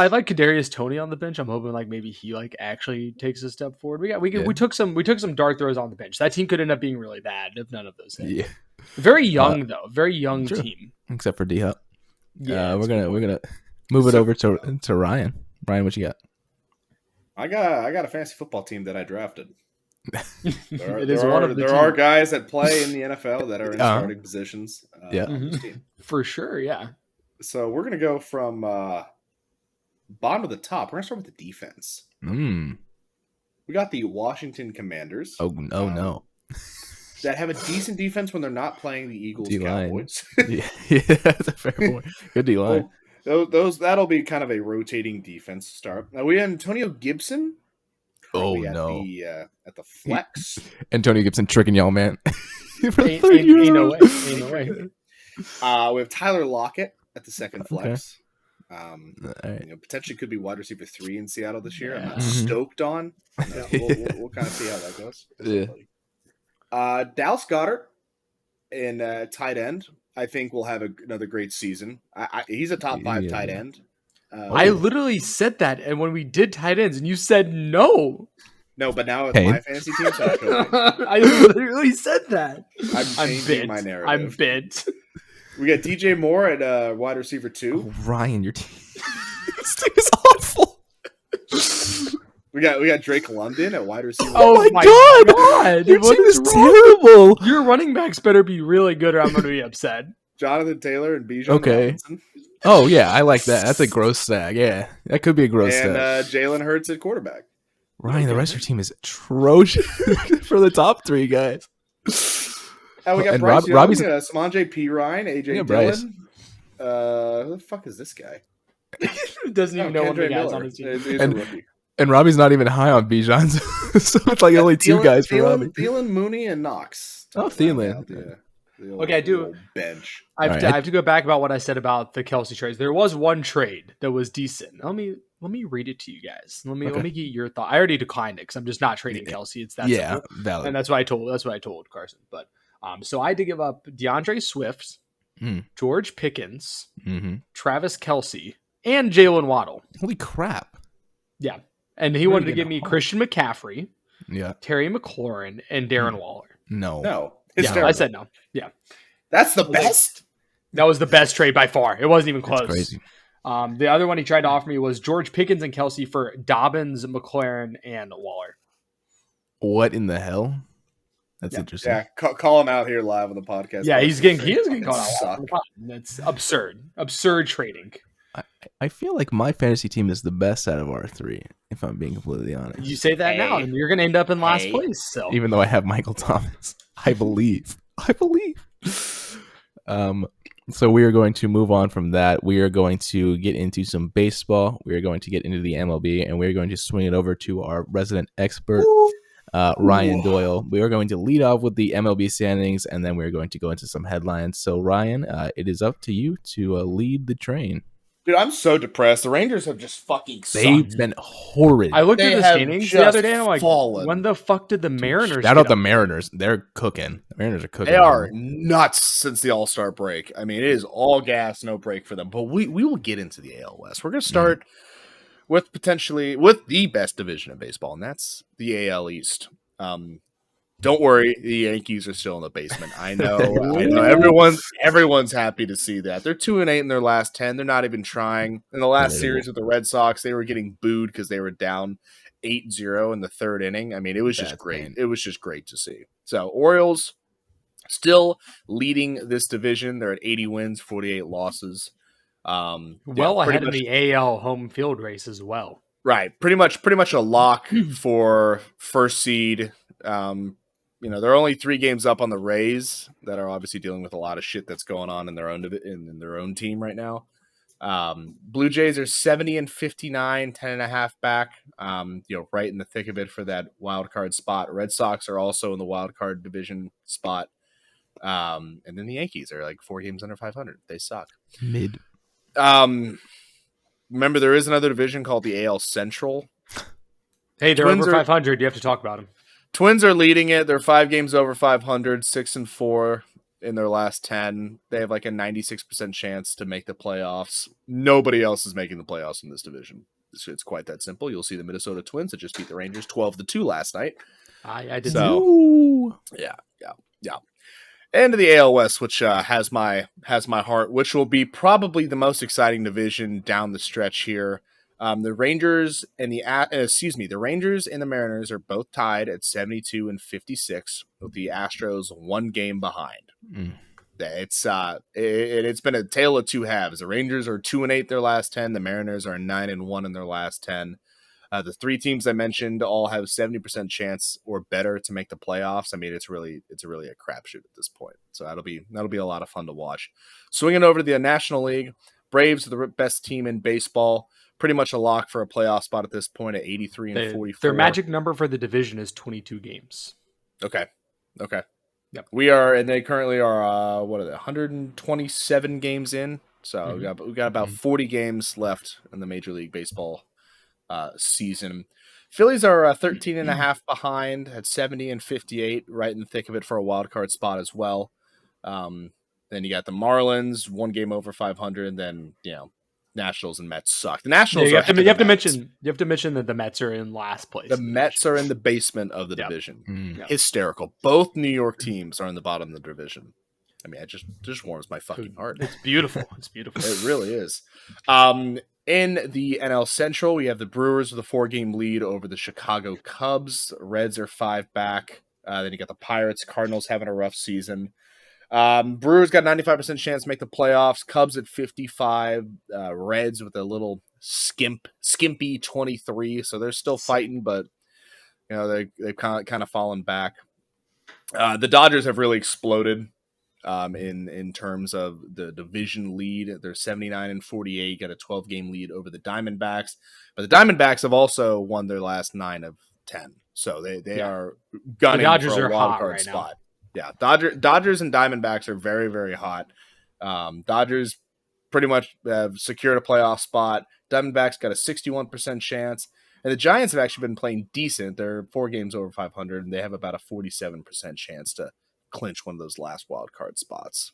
like Kadarius Toney on the bench. I'm hoping like maybe he like actually takes a step forward. We took some dart throws on the bench. That team could end up being really bad if none of those hit. Yeah, very young though, very young team. Except for D-Hop. Yeah, we're gonna move it over to Ryan. Ryan, what you got? I got a fantasy football team that I drafted. There are guys that play in the NFL that are in starting positions. On this team. For sure. Yeah. So we're gonna go from bottom to the top. We're gonna start with the defense. We got the Washington Commanders. Oh no. That have a decent defense when they're not playing the Eagles D-line. Cowboys. yeah, that's a fair point. Good D-line. That'll be kind of a rotating defense start. Now we have Antonio Gibson. At the flex. Antonio Gibson tricking y'all, man. Ain't no way. We have Tyler Lockett at the second flex. Right. Potentially could be wide receiver 3 in Seattle this year. I'm not stoked on. We'll kind of see how that goes. Yeah. Dallas Goedert in tight end, I think will have another great season. He's a top 5 tight end. I literally said that, and when we did tight ends, and you said no. No, but now it's my fantasy team, so I feel like I literally said that. I'm changing my narrative. I'm bent. We got DJ Moore at wide receiver 2. Oh, Ryan, your team. This team is awful. We got Drake London at wide receiver. Oh my god! Your team is terrible. Your running backs better be really good, or I'm going to be upset. Jonathan Taylor and Bijan Robinson. Oh yeah, I like that. That's a gross stack. Yeah, that could be a gross stack. And Jalen Hurts at quarterback. Ryan, the rest of your team is atrocious for the top 3 guys. And we got Bryce Young, Samaj P. Ryan, AJ Dillon. Who the fuck is this guy? Doesn't even know what the guy's on his team. He's a rookie. And Robbie's not even high on Bijan, so it's like only 2 guys for Robbie. Thielen, Mooney, and Knox. Oh, Thielen. Okay, I do. Bench. I have to go back about what I said about the Kelsey trades. There was one trade that was decent. Let me read it to you guys. Let me get your thought. I already declined it because I'm just not trading Kelsey. It's that simple. Valid. And that's what I told Carson. But so I had to give up DeAndre Swift, George Pickens, Travis Kelsey, and Jalen Waddle. Holy crap! Yeah, and he wanted to give me Christian McCaffrey, Terry McLaurin, and Darren Waller. No. I said no. Yeah. That's the best. That was the best trade by far. It wasn't even close. That's crazy. The other one he tried to offer me was George Pickens and Kelsey for Dobbins, McLaurin, and Waller. What in the hell? That's interesting. Yeah, call him out here live on the podcast. Yeah, he is getting called out. That's absurd. Absurd trading. I feel like my fantasy team is the best out of our 3, if I'm being completely honest. You say that now, and you're going to end up in last place. So even though I have Michael Thomas, I believe. So we are going to move on from that. We are going to get into some baseball. We are going to get into the MLB, and we are going to swing it over to our resident expert, Ryan Doyle. We are going to lead off with the MLB standings, and then we're going to go into some headlines. So Ryan, it is up to you to lead the train. Dude, I'm so depressed. The Rangers have just fucking sucked. They've been horrid. I looked at the standings the other day, and I'm like, when the fuck did the Mariners Shout out the Mariners. They're cooking. The Mariners are cooking. They are nuts since the All-Star break. I mean, it is all gas, no break for them. But we will get into the AL West. We're going to start with the best division of baseball, and that's the AL East. Don't worry, the Yankees are still in the basement. I know. Everyone's happy to see that. They're 2-8 in their last 10. They're not even trying. In the last series with the Red Sox, they were getting booed because they were down 8-0 in the 3rd inning. I mean, it was just great. It was just great to see. So, Orioles still leading this division. They're at 80 wins, 48 losses. Ahead of the AL home field race as well. Right. Pretty much a lock for first seed. They're only 3 games up on the Rays that are obviously dealing with a lot of shit that's going on in their own team right now. Blue Jays are 70-59, 10.5 back. Right in the thick of it for that wild card spot. Red Sox are also in the wild card division spot. And then the Yankees are like 4 games under 500. They suck. Mid. Remember, there is another division called the AL Central. Hey, they're over 500. You have to talk about them. Twins are leading it. They're 5 games over 500, 6-4 in their last 10. They have like a 96% chance to make the playoffs. Nobody else is making the playoffs in this division. It's quite that simple. You'll see the Minnesota Twins that just beat the Rangers 12-2 last night. I did so. Yeah. And to the AL West, which has my heart, which will be probably the most exciting division down the stretch here. The Rangers and the Rangers and the Mariners are both tied at 72 and 56, with the Astros 1 game behind. It's been a tale of 2 halves. The Rangers are 2-8 their last 10. The Mariners are 9-1 in their last 10. The 3 teams I mentioned all have 70% chance or better to make the playoffs. I mean, it's really a crapshoot at this point. So that'll be a lot of fun to watch. Swinging over to the National League, Braves are the best team in baseball. Pretty much a lock for a playoff spot at this point at 83 and 44. Their magic number for the division is 22 games. Okay. Yep. We are, and they currently are 127 games in. So we got about 40 games left in the Major League Baseball season. Phillies are 13 and a half behind at 70 and 58, right in the thick of it for a wild card spot as well. Then you got the Marlins, one game over 500, and then Nationals and Mets suck. The Nationals you are have to mention that the Mets are in last place. The Mets are in the basement of the division. Mm. Hysterical. Both New York teams are in the bottom of the division. I mean, it just warms my fucking heart. It's beautiful. It's beautiful. It really is. In the NL Central, we have the Brewers with a 4-game lead over the Chicago Cubs. The Reds are 5 back. Then you got the Pirates. Cardinals having a rough season. Brewers got 95% chance to make the playoffs. Cubs at 55. Reds with a little skimpy 23. So they're still fighting, but they've kind of fallen back. The Dodgers have really exploded. In terms of the division lead, they're 79 and 48, got a 12-game lead over the Diamondbacks. But the Diamondbacks have also won their last 9 of 10, so they are gunning for a wild card spot. Yeah, Dodgers and Diamondbacks are very, very hot. Dodgers pretty much have secured a playoff spot. Diamondbacks got a 61% chance, and the Giants have actually been playing decent. They're 4 games over 500, and they have about a 47% chance to clinch one of those last wild card spots.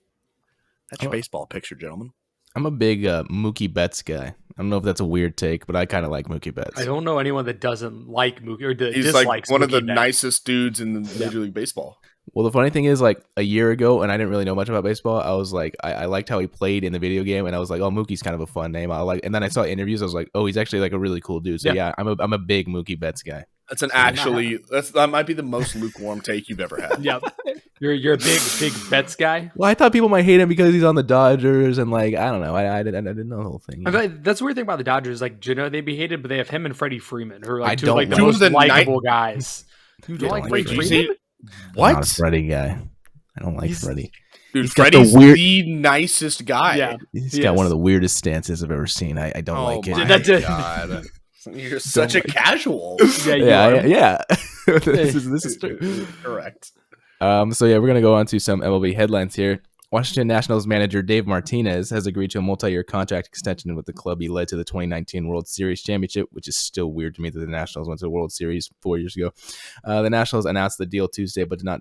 That's your baseball picture, gentlemen. I'm a big Mookie Betts guy. I don't know if that's a weird take, but I kind of like Mookie Betts. I don't know anyone that doesn't like Mookie or He's dislikes like one Mookie of the Betts. nicest dudes in the Major League Baseball. Well, the funny thing is, like a year ago, and I didn't really know much about baseball. I was like, I liked how he played in the video game, and I was like, oh, Mookie's kind of a fun name. And then I saw interviews. I was like, oh, he's actually like a really cool dude. So yeah, I'm a big Mookie Betts guy. That's that might be the most lukewarm take you've ever had. Yep. You're a big Betts guy. Well, I thought people might hate him because he's on the Dodgers, and like I don't know, I didn't know the whole thing. I like, that's the weird thing about the Dodgers. Like, they'd be hated, but they have him and Freddie Freeman, who are like I the don't most likable guys. You don't like Freddie Freeman? What? I'm not a Freddie guy. I don't like Freddie. Dude, He's got Freddie's the nicest guy. Yeah, He's got one of the weirdest stances I've ever seen. I don't like it. My God. You're such a casual. Yeah. This is true. Correct. So yeah, we're gonna go on to some MLB headlines here. Washington Nationals manager Dave Martinez has agreed to a multi-year contract extension with the club. He led to the 2019 World Series championship, which is still weird to me that the Nationals went to the World Series 4 years ago. The Nationals announced the deal Tuesday, but did not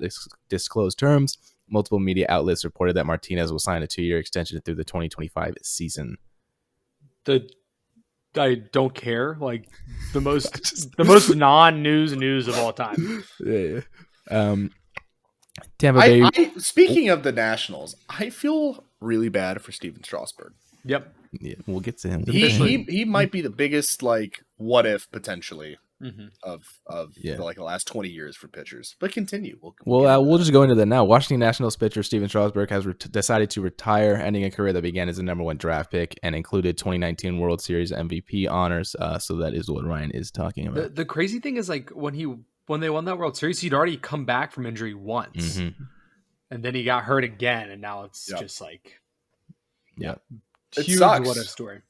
disclose terms. Multiple media outlets reported that Martinez will sign a 2-year extension through the 2025 season. I don't care. Like the most non-news of all time. Yeah. Tampa Bay. Speaking of the Nationals, I feel really bad for Steven Strasburg. Yep. Yeah, we'll get to him. He might be the biggest like what if potentially of like the last 20 years for pitchers. But continue. We'll just go into that now. Washington Nationals pitcher Steven Strasburg has decided to retire, ending a career that began as the #1 draft pick and included 2019 World Series MVP honors. So that is what Ryan is talking about. The crazy thing is like when they won that World Series, he'd already come back from injury once, and then he got hurt again, and now it's just like huge sucks. What a story.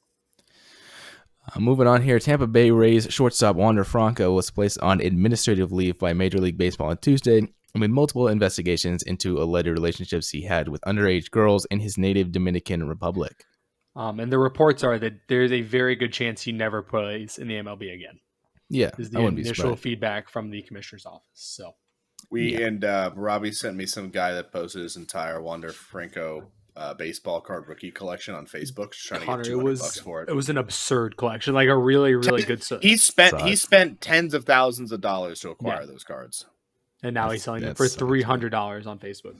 Moving on here, Tampa Bay Rays shortstop Wander Franco was placed on administrative leave by Major League Baseball on Tuesday amid multiple investigations into alleged relationships he had with underage girls in his native Dominican Republic. And the reports are that there's a very good chance he never plays in the MLB again. Yeah, is the initial feedback from the commissioner's office. So Robbie sent me some guy that posted his entire Wander Franco baseball card rookie collection on Facebook, just trying to get $200 for it. It was an absurd collection, like a really, really good stuff. He spent tens of thousands of dollars to acquire those cards, and now he's selling them for $300 on Facebook.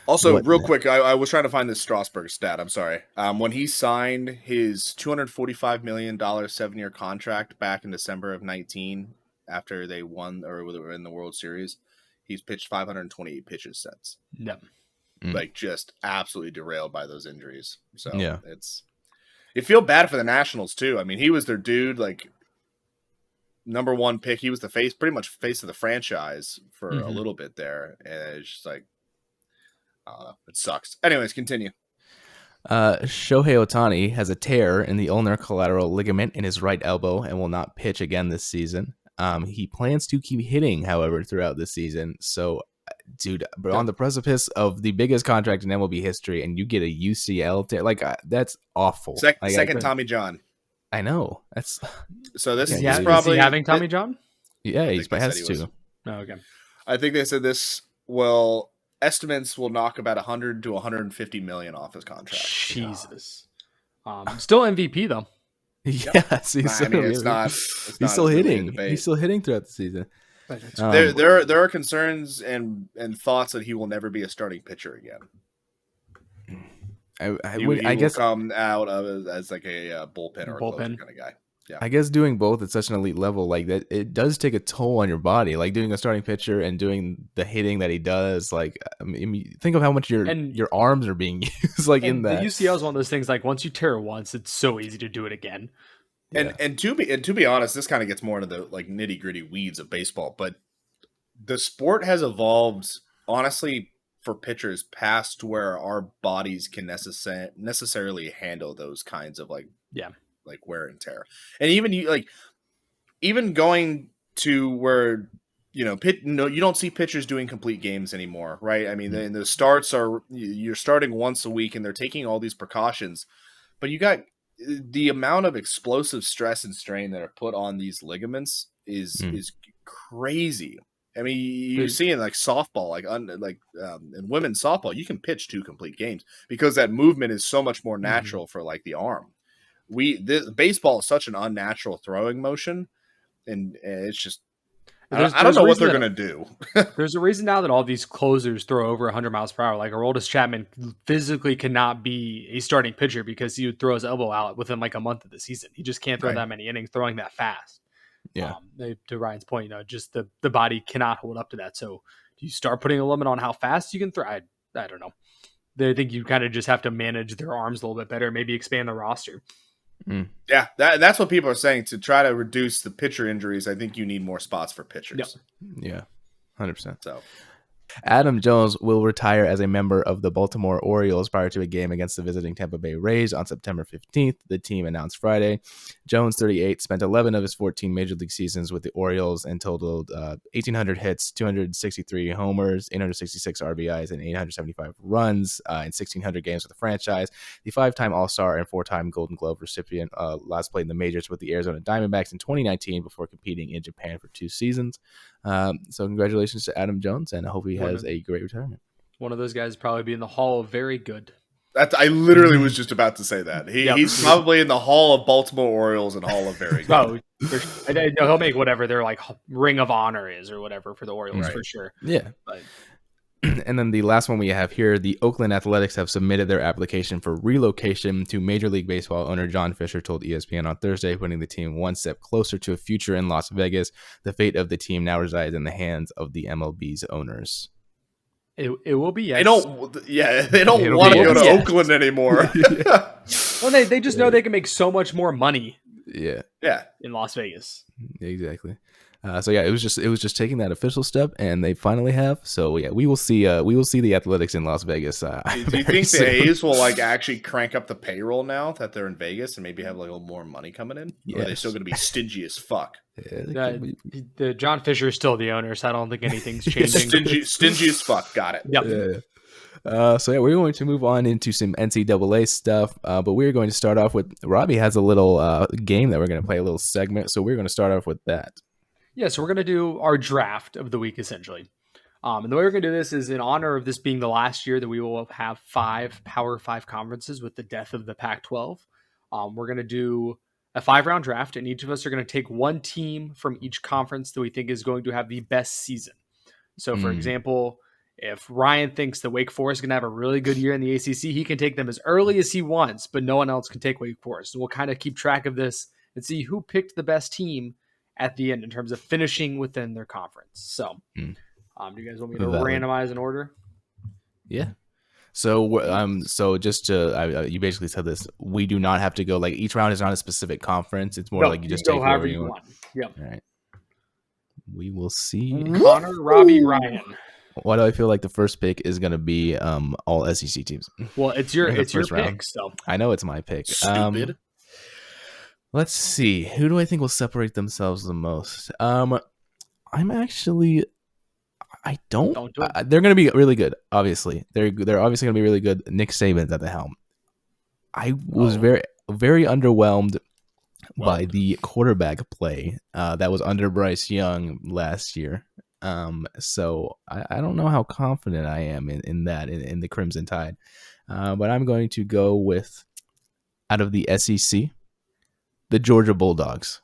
Also, real quick, I was trying to find this Strasburg stat. I'm sorry. When he signed his $245 million 7-year contract back in December of 19, after they won or were in the World Series, he's pitched 528 pitches since. Yep. Like just absolutely derailed by those injuries. So you feel bad for the Nationals too. I mean, he was their dude, like #1 pick. He was pretty much face of the franchise for a little bit there. And it's just like, I don't know. It sucks. Anyways, continue. Shohei Ohtani has a tear in the ulnar collateral ligament in his right elbow and will not pitch again this season. He plans to keep hitting, however, throughout the season. So, dude, we're on the precipice of the biggest contract in MLB history, and you get a UCL tear. Like, that's awful. Second Tommy John. I know. That's So this Yeah, Is is he, probably is he having Tommy John? yeah. I He's think they has said he was. to. Oh, okay. I think they said this estimates will knock about 100 to 150 million off his contract. Jesus. Still MVP though. Yes, he's I mean, still, it's he's not still really a hitting. debate. He's still hitting throughout the season. There are concerns and thoughts that he will never be a starting pitcher again. He I guess will come out of as like a bullpen or a closer kind of guy. Yeah, I guess doing both at such an elite level like that, it does take a toll on your body. Like doing a starting pitcher and doing the hitting that he does. Like, I mean, think of how much your arms are being used. Like in that, the UCL is one of those things. Like once you tear it once, it's so easy to do it again. and to be honest, this kind of gets more into the like nitty gritty weeds of baseball. But the sport has evolved, honestly, for pitchers past where our bodies can necessarily handle those kinds of like wear and tear. And even going to where you don't see pitchers doing complete games anymore, right? I mean, the starts you're starting once a week and they're taking all these precautions, but you got the amount of explosive stress and strain that are put on these ligaments is crazy. I mean, you see in like softball, in women's softball, you can pitch 2 complete games because that movement is so much more natural for like the arm. Baseball is such an unnatural throwing motion, and it's just I don't know what they're gonna do. There's a reason now that all these closers throw over 100 miles per hour. Like Aroldis Chapman physically cannot be a starting pitcher because he would throw his elbow out within like a month of the season. He just can't throw that many innings throwing that fast. Yeah. To Ryan's point, just the body cannot hold up to that. So do you start putting a limit on how fast you can throw? I don't know. I think you kind of just have to manage their arms a little bit better, maybe expand the roster. Yeah, that's what people are saying to try to reduce the pitcher injuries. I think you need more spots for pitchers. Yeah, 100%. So Adam Jones will retire as a member of the Baltimore Orioles prior to a game against the visiting Tampa Bay Rays on September 15th, the team announced Friday. Jones, 38, spent 11 of his 14 Major League seasons with the Orioles and totaled 1,800 hits, 263 homers, 866 RBIs, and 875 runs in 1,600 games with the franchise. The 5-time All-Star and 4-time Golden Glove recipient last played in the majors with the Arizona Diamondbacks in 2019 before competing in Japan for 2 seasons. So congratulations to Adam Jones, and I hope he has a great retirement. One of those guys probably be in the Hall of Very Good. I literally was just about to say that. He's probably in the Hall of Baltimore Orioles and Hall of Very Good. He'll make whatever their like Ring of Honor is or whatever for the Orioles for sure. Yeah. But And then the last one we have here, the Oakland Athletics have submitted their application for relocation to Major League Baseball. Owner John Fisher told ESPN on Thursday, putting the team one step closer to a future in Las Vegas. The fate of the team now resides in the hands of the MLB's owners. It will be yes. They don't want to go to Oakland anymore. Well, they just know they can make so much more money. Yeah. In Las Vegas. Exactly. It was just taking that official step, and they finally have. So yeah, we will see the Athletics in Las Vegas. Do you think the A's will like actually crank up the payroll now that they're in Vegas and maybe have like a little more money coming in? Yes. Or are they still going to be stingy as fuck? The John Fisher is still the owner, so I don't think anything's changing. Stingy as fuck. Got it. Yep. Yeah. We're going to move on into some NCAA stuff, but we're going to start off with Robbie has a little game that we're going to play, a little segment. So we're going to start off with that. Yeah, so we're going to do our draft of the week, essentially. And the way we're going to do this is in honor of this being the last year that we will have 5 Power 5 conferences with the death of the Pac-12. We're going to do a 5-round draft, and each of us are going to take one team from each conference that we think is going to have the best season. So, for example, if Ryan thinks that Wake Forest is going to have a really good year in the ACC, he can take them as early as he wants, but no one else can take Wake Forest. And we'll kind of keep track of this and see who picked the best team at the end in terms of finishing within their conference. So, do you guys want me to randomize in order? Yeah. So just to, you basically said this, we do not have to go, like, each round is not a specific conference. It's more like you just take whoever you want. Yep. All right. We will see. Connor, Robbie, Ryan. Why do I feel like the first pick is going to be all SEC teams? Well, it's your pick. So I know it's my pick. Stupid. Let's see. Who do I think will separate themselves the most? I don't. They're going to be really good. Obviously, they're obviously going to be really good. Nick Saban's at the helm. I was very, very underwhelmed by the quarterback play that was under Bryce Young last year. So I don't know how confident I am in that, in the Crimson Tide. But I'm going to go with, out of the SEC, the Georgia Bulldogs.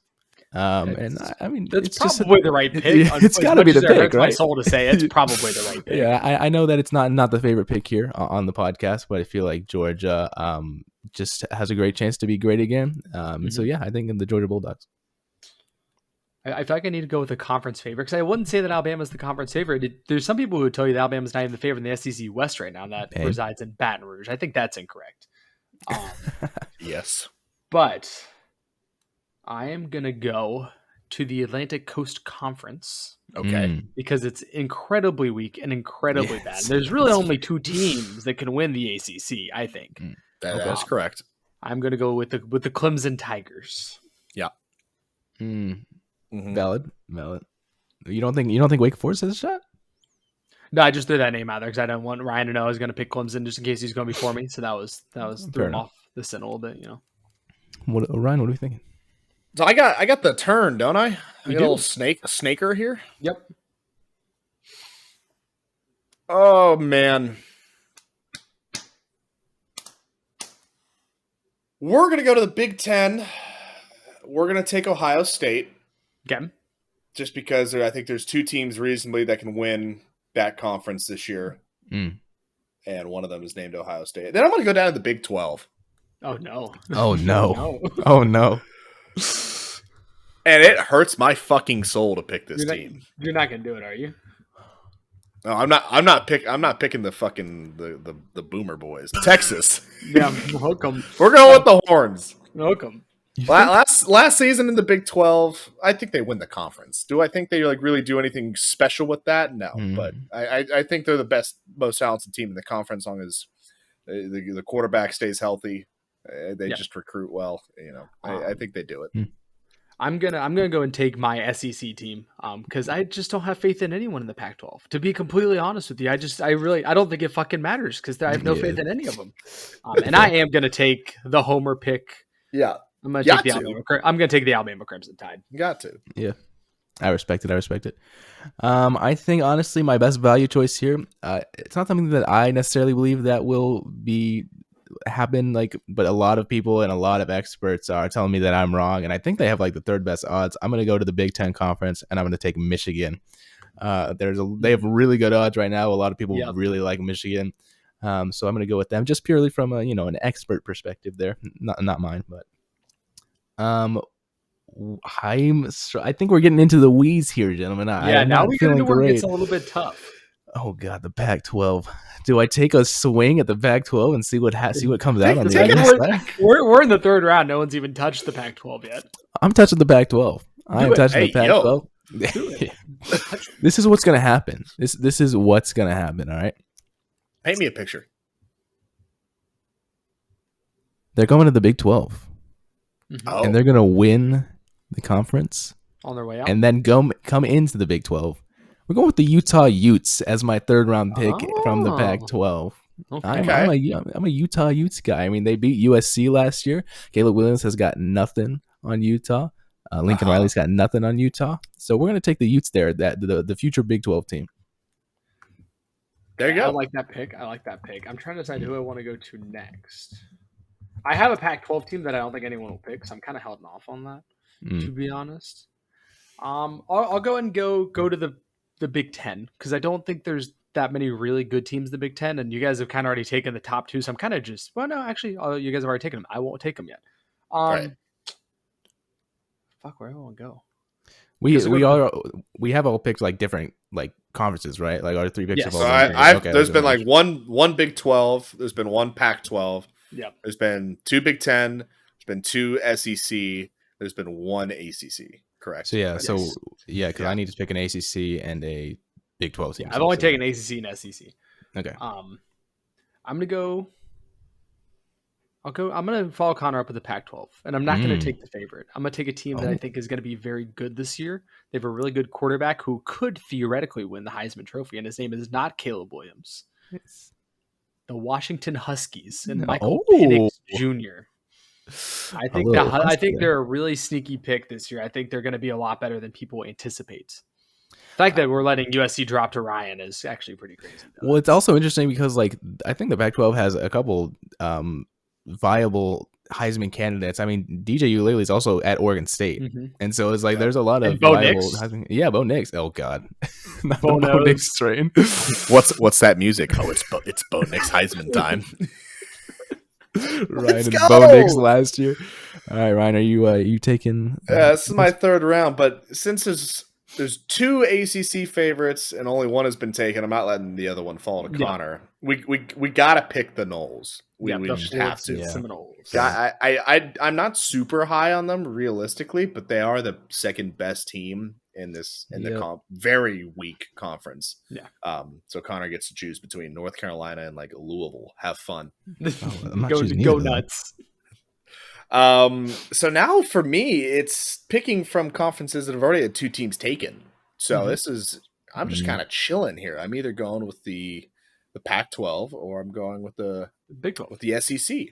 And I mean, that's it's probably just the right pick. It's got to be the pick, hurts my right? soul to say it's probably the right pick. Yeah, I know that it's not the favorite pick here on the podcast, but I feel like Georgia just has a great chance to be great again. So yeah, I think in the Georgia Bulldogs. I feel like I need to go with a conference favorite because I wouldn't say that Alabama's the conference favorite. There's some people who would tell you that Alabama's not even the favorite in the SEC West right now that resides in Baton Rouge. I think that's incorrect. Yes. But I am going to go to the Atlantic Coast Conference. Okay. Because it's incredibly weak and incredibly bad. There's really only two teams that can win the ACC, I think. That's correct. I'm going to go with the Clemson Tigers. Yeah. Valid. You don't think Wake Forest has a shot? No, I just threw that name out there because I didn't want Ryan to know I was going to pick Clemson just in case he's going to be for me. So that was threw him off the scent a little bit, Ryan, what are we thinking? So I got the turn, don't I? I got a little snaker here. Yep. Oh man. We're gonna go to the Big Ten. We're gonna take Ohio State. Okay. Just because I think there's two teams reasonably that can win that conference this year. And one of them is named Ohio State. Then I'm gonna go down to the Big 12. Oh no. Oh no. Oh no. And it hurts my fucking soul to pick this team. You're not gonna do it, are you? No, I'm not picking the fucking the Boomer Boys. Texas. Yeah, hook 'em. We're going with the Horns. Hook 'em. Last season in the Big 12, I think they win the conference. Do I think they really do anything special with that? No, but I think they're the best, most talented team in the conference, as long as the quarterback stays healthy. They just recruit well. I think they do it. I'm gonna go and take my SEC team because I just don't have faith in anyone in the Pac-12. To be completely honest with you, I don't think it fucking matters because I have no faith in any of them. And I am gonna take the homer pick. Yeah, I'm gonna take the Alabama Crimson Tide. You got to. Yeah, I respect it. I think honestly, my best value choice here. It's not something that I necessarily believe that will happen, but a lot of people and a lot of experts are telling me that I'm wrong, and I think they have the third best odds. I'm going to go to the Big Ten Conference, and I'm going to take Michigan. They have really good odds right now. A lot of people really like Michigan, so I'm going to go with them just purely from an expert perspective there, not mine. But I think we're getting into the weeds here, gentlemen. Now we're getting to where it gets a little bit tough. Oh God, the Pac-12. Do I take a swing at the Pac-12 and see what comes out on the other side? We're in the third round. No one's even touched the Pac-12 yet. I'm touching the Pac-12. I'm touching the Pac-12. This is what's gonna happen. This is what's gonna happen. All right. Paint me a picture. They're going to the Big 12, and they're gonna win the conference on their way out, and then come into the Big 12. We're going with the Utah Utes as my third round pick from the Pac-12. Okay. I'm a Utah Utes guy. I mean, they beat USC last year. Caleb Williams has got nothing on Utah. Lincoln Riley's got nothing on Utah. So we're going to take the Utes there, the future Big 12 team. There you go. I like that pick. I'm trying to decide who I want to go to next. I have a Pac-12 team that I don't think anyone will pick, so I'm kind of holding off on that, to be honest. I'll go and go to the Big Ten because I don't think there's that many really good teams in the Big Ten, and you guys have kind of already taken the top two, so I'm kind of just you guys have already taken them. I won't take them yet. Right. Fuck, where do I want to go? We have all picked different conferences, right? Our three picks. Yes. So there's been one Big 12. There's been one Pac-12. Yep. There's been two Big 10. There's been two SEC. There's been one ACC. Correct. So because I need to pick an ACC and a Big 12 team. Yeah, I've only taken ACC and SEC. Okay. I'm gonna go. I'm gonna follow Connor up with the Pac-12, and I'm not gonna take the favorite. I'm gonna take a team that I think is gonna be very good this year. They have a really good quarterback who could theoretically win the Heisman Trophy, and his name is not Caleb Williams. It's the Washington Huskies and Michael Penix Jr. I think they're a really sneaky pick this year. I think they're going to be a lot better than people anticipate. The fact that we're letting USC drop to Ryan is actually pretty crazy. Well, it's also interesting because I think the Pac-12 has a couple viable Heisman candidates. I mean, DJ Uiagalelei is also at Oregon State, and so it's there's a lot of viable Heisman. Yeah, Bo Nix. Oh God, not the Bo Nix train. What's that music? Oh, it's Bo Nix Heisman time. Ryan and Bo Nix last year. All right, Ryan, are you taking? This is my third round, but since there's two ACC favorites and only one has been taken, I'm not letting the other one fall to Connor. We gotta pick the Noles. We just have to. I'm not super high on them realistically, but they are the second best team in the very weak conference. Yeah. So Connor gets to choose between North Carolina and Louisville. Have fun. Go nuts. So now for me, it's picking from conferences that have already had two teams taken. So I'm just kind of chilling here. I'm either going with the Pac-12 or I'm going with the Big 12 with the SEC.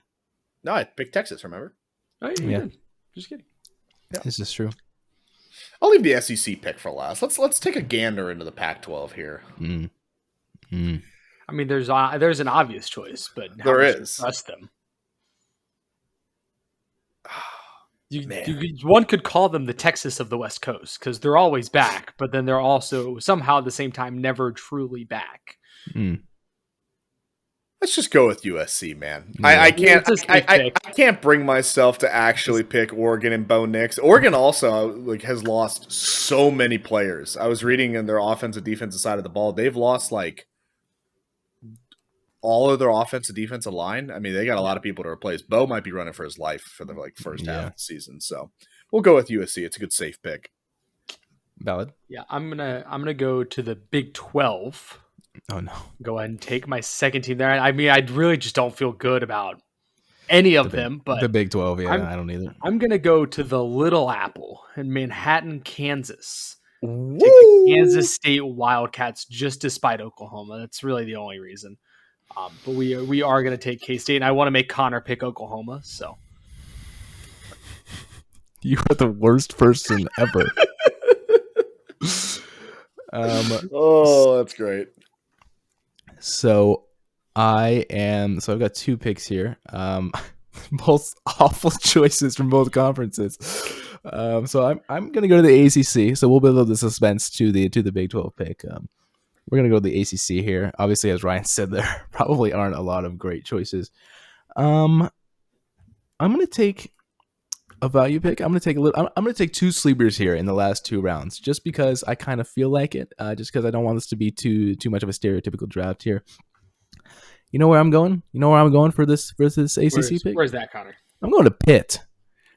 No, I picked Texas. Remember? Oh, yeah. Just kidding. Yeah. This is true. I'll leave the SEC pick for last. Let's take a gander into the Pac-12 here. I mean, there's an obvious choice, but there is. Trust them. One could call them the Texas of the West Coast because they're always back, but then they're also somehow at the same time never truly back. Let's just go with USC, man. Yeah. I can't bring myself to actually pick Oregon and Bo Nix. Oregon also has lost so many players. I was reading in their offensive defensive side of the ball, they've lost all of their offensive defensive line. I mean, they got a lot of people to replace. Bo might be running for his life for the first half of the season. So we'll go with USC. It's a good safe pick. Valid. Yeah, I'm gonna go to the Big 12. Oh no! Go ahead and take my second team there. I mean, I really just don't feel good about any of them. But the Big 12, I don't either. I'm gonna go to the Little Apple in Manhattan, Kansas. Take the Kansas State Wildcats just despite Oklahoma. That's really the only reason. But we are going to take K-State, and I want to make Connor pick Oklahoma. So you are the worst person ever. That's great. So I've got two picks here. Both awful choices from both conferences. So I'm going to go to the ACC. So we'll build up the suspense to the Big 12 pick. We're going to go to the ACC here. Obviously, as Ryan said, there probably aren't a lot of great choices. I'm going to take a value pick. I'm going to take two sleepers here in the last two rounds, just because I kind of feel like it. Just because I don't want this to be too much of a stereotypical draft here. You know where I'm going? You know where I'm going for this ACC pick? Where's that, Connor? I'm going to Pitt.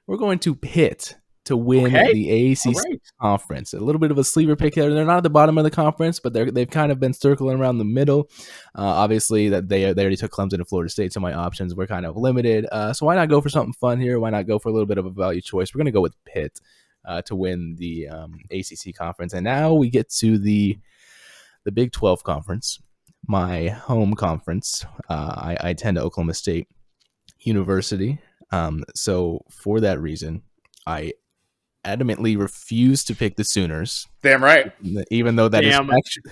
We're going to Pitt to win the ACC conference. A little bit of a sleeper pick there. They're not at the bottom of the conference, but they've kind of been circling around the middle. Obviously, that they already took Clemson and Florida State, so my options were kind of limited. So why not go for something fun here? Why not go for a little bit of a value choice? We're going to go with Pitt to win the ACC conference. And now we get to the Big 12 conference, my home conference. I attend Oklahoma State University. So for that reason, I adamantly refuse to pick the Sooners. Damn right. Even though that is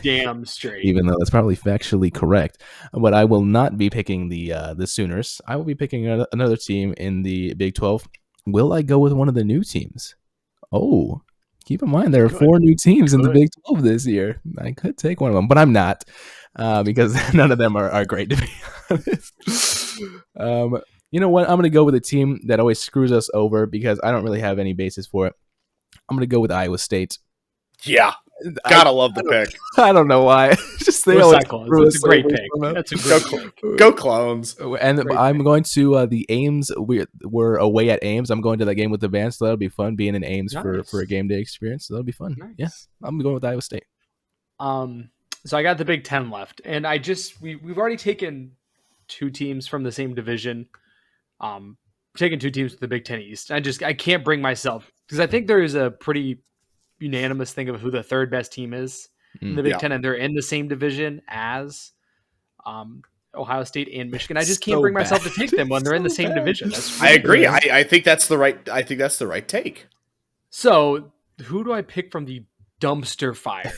damn straight. Even though that's probably factually correct. But I will not be picking the Sooners. I will be picking another team in the Big 12. Will I go with one of the new teams? Oh, keep in mind there are four new teams in the Big 12 this year. I could take one of them, but I'm not because none of them are great, to be honest. You know what? I'm going to go with a team that always screws us over because I don't really have any basis for it. I'm going to go with Iowa State. Yeah. Gotta love the pick. I don't know why. Just they always That's a great pick. That's a great pick. Go Clones. And I'm going to the Ames. We're away at Ames. I'm going to that game with the band, so that'll be fun being in Ames for a game day experience. So that'll be fun. Nice. Yeah, I'm going with Iowa State. So I got the Big 10 left, and we've already taken two teams from the same division. Taking two teams to the Big 10 East. I can't bring myself because I think there is a pretty unanimous thing of who the third best team is in the Big 10, and they're in the same division as Ohio State and Michigan. I just can't So bring myself bad. to take them when they're in the So same bad. division. That's I agree. ridiculous. I think that's the right take. So who do I pick from the dumpster fire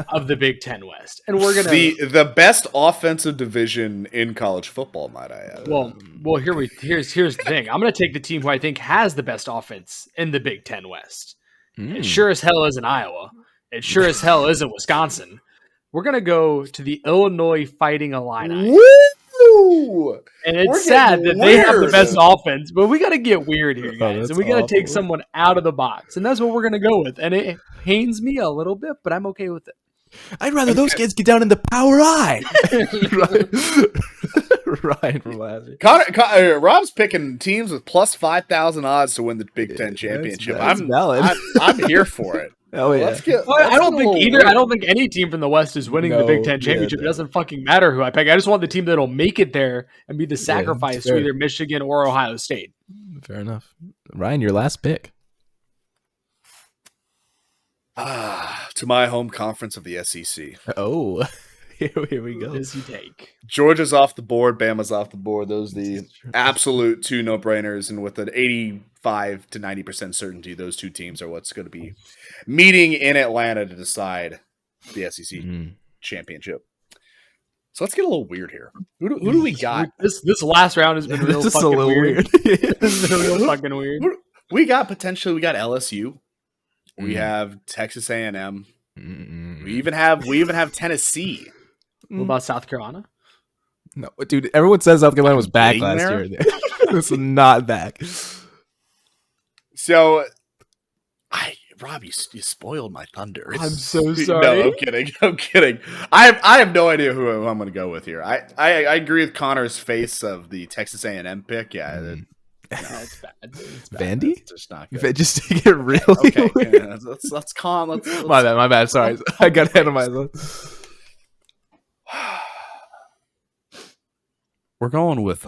of the Big Ten West? And we're gonna The best offensive division in college football, might I add. well here's the thing. I'm gonna take the team who I think has the best offense in the Big Ten West. It sure as hell isn't Iowa. It sure as hell isn't Wisconsin. We're gonna go to the Illinois Fighting Illini. Woo! And it's We're sad getting that they have the weird. best offense, but we got to get weird here, guys. that's And we got to take awful. someone out of the box. And that's what we're going to go with. And it pains me a little bit, but I'm okay with it. I'd rather those kids get down in the Power I. Ryan from last year. Rob's picking teams with plus 5,000 odds to win the Big Ten championship. That's valid. I'm here for it. Oh yeah. Let's get. Well, I don't let's think get a either. little I don't think any team from the West is winning the No, Big Ten yeah, championship. no. It doesn't fucking matter who I pick. I just want the team that'll make it there and be the sacrifice to fair. either Michigan or Ohio State. Fair enough. Ryan, your last pick. to my home conference of the SEC. Oh, here we Who go. does he take? Georgia's off the board. Bama's off the board. Those are the absolute two no-brainers. And with an 85 to 90% certainty, those two teams are what's going to be meeting in Atlanta to decide the SEC championship. So let's get a little weird here. Who do we got? This last round has been real This is a fucking little weird. weird. This has been real fucking weird. We got LSU. We have Texas A&M. We even have Tennessee. What about South Carolina? No, dude. Everyone says South Carolina was back Being last there? year. It's not back. So, Rob, you spoiled my thunder. I'm so sorry. No, I'm kidding. I have no idea who I'm going to go with here. I agree with Connor's face of the Texas A&M pick. Yeah, No, it's bad. It's bad. Vandy? that's just not If good. it just to get really Okay, weird. yeah, let's calm. Let's My bad. Sorry, I got ahead of myself. We're going with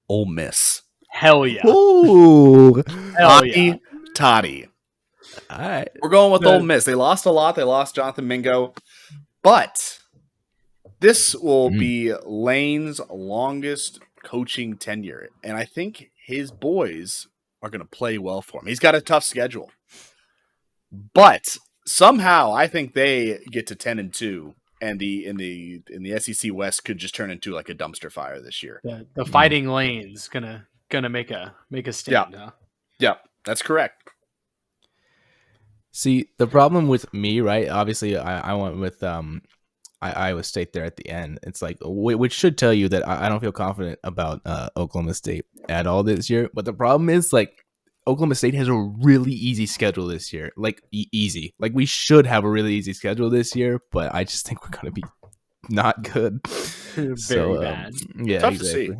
Ole Miss. Hell yeah. Ooh. Hell yeah. Toddy. All right. We're going with Good. Ole Miss. They lost a lot. They lost Jonathan Mingo. But this will be Lane's longest coaching tenure. And I think his boys are going to play well for him. He's got a tough schedule. But somehow I think they get to 10-2. And in the SEC West could just turn into like a dumpster fire this year. The Fighting Lane's gonna make a stand. Yeah. Huh? Yeah, that's correct. See, the problem with me, right? Obviously, I went with Iowa State there at the end. It's like, which should tell you that I don't feel confident about Oklahoma State at all this year. But the problem is, like, Oklahoma State has a really easy schedule this year. Like, easy. Like, we should have a really easy schedule this year, but I just think we're going to be not good. Very bad. Yeah, Tough exactly. to see.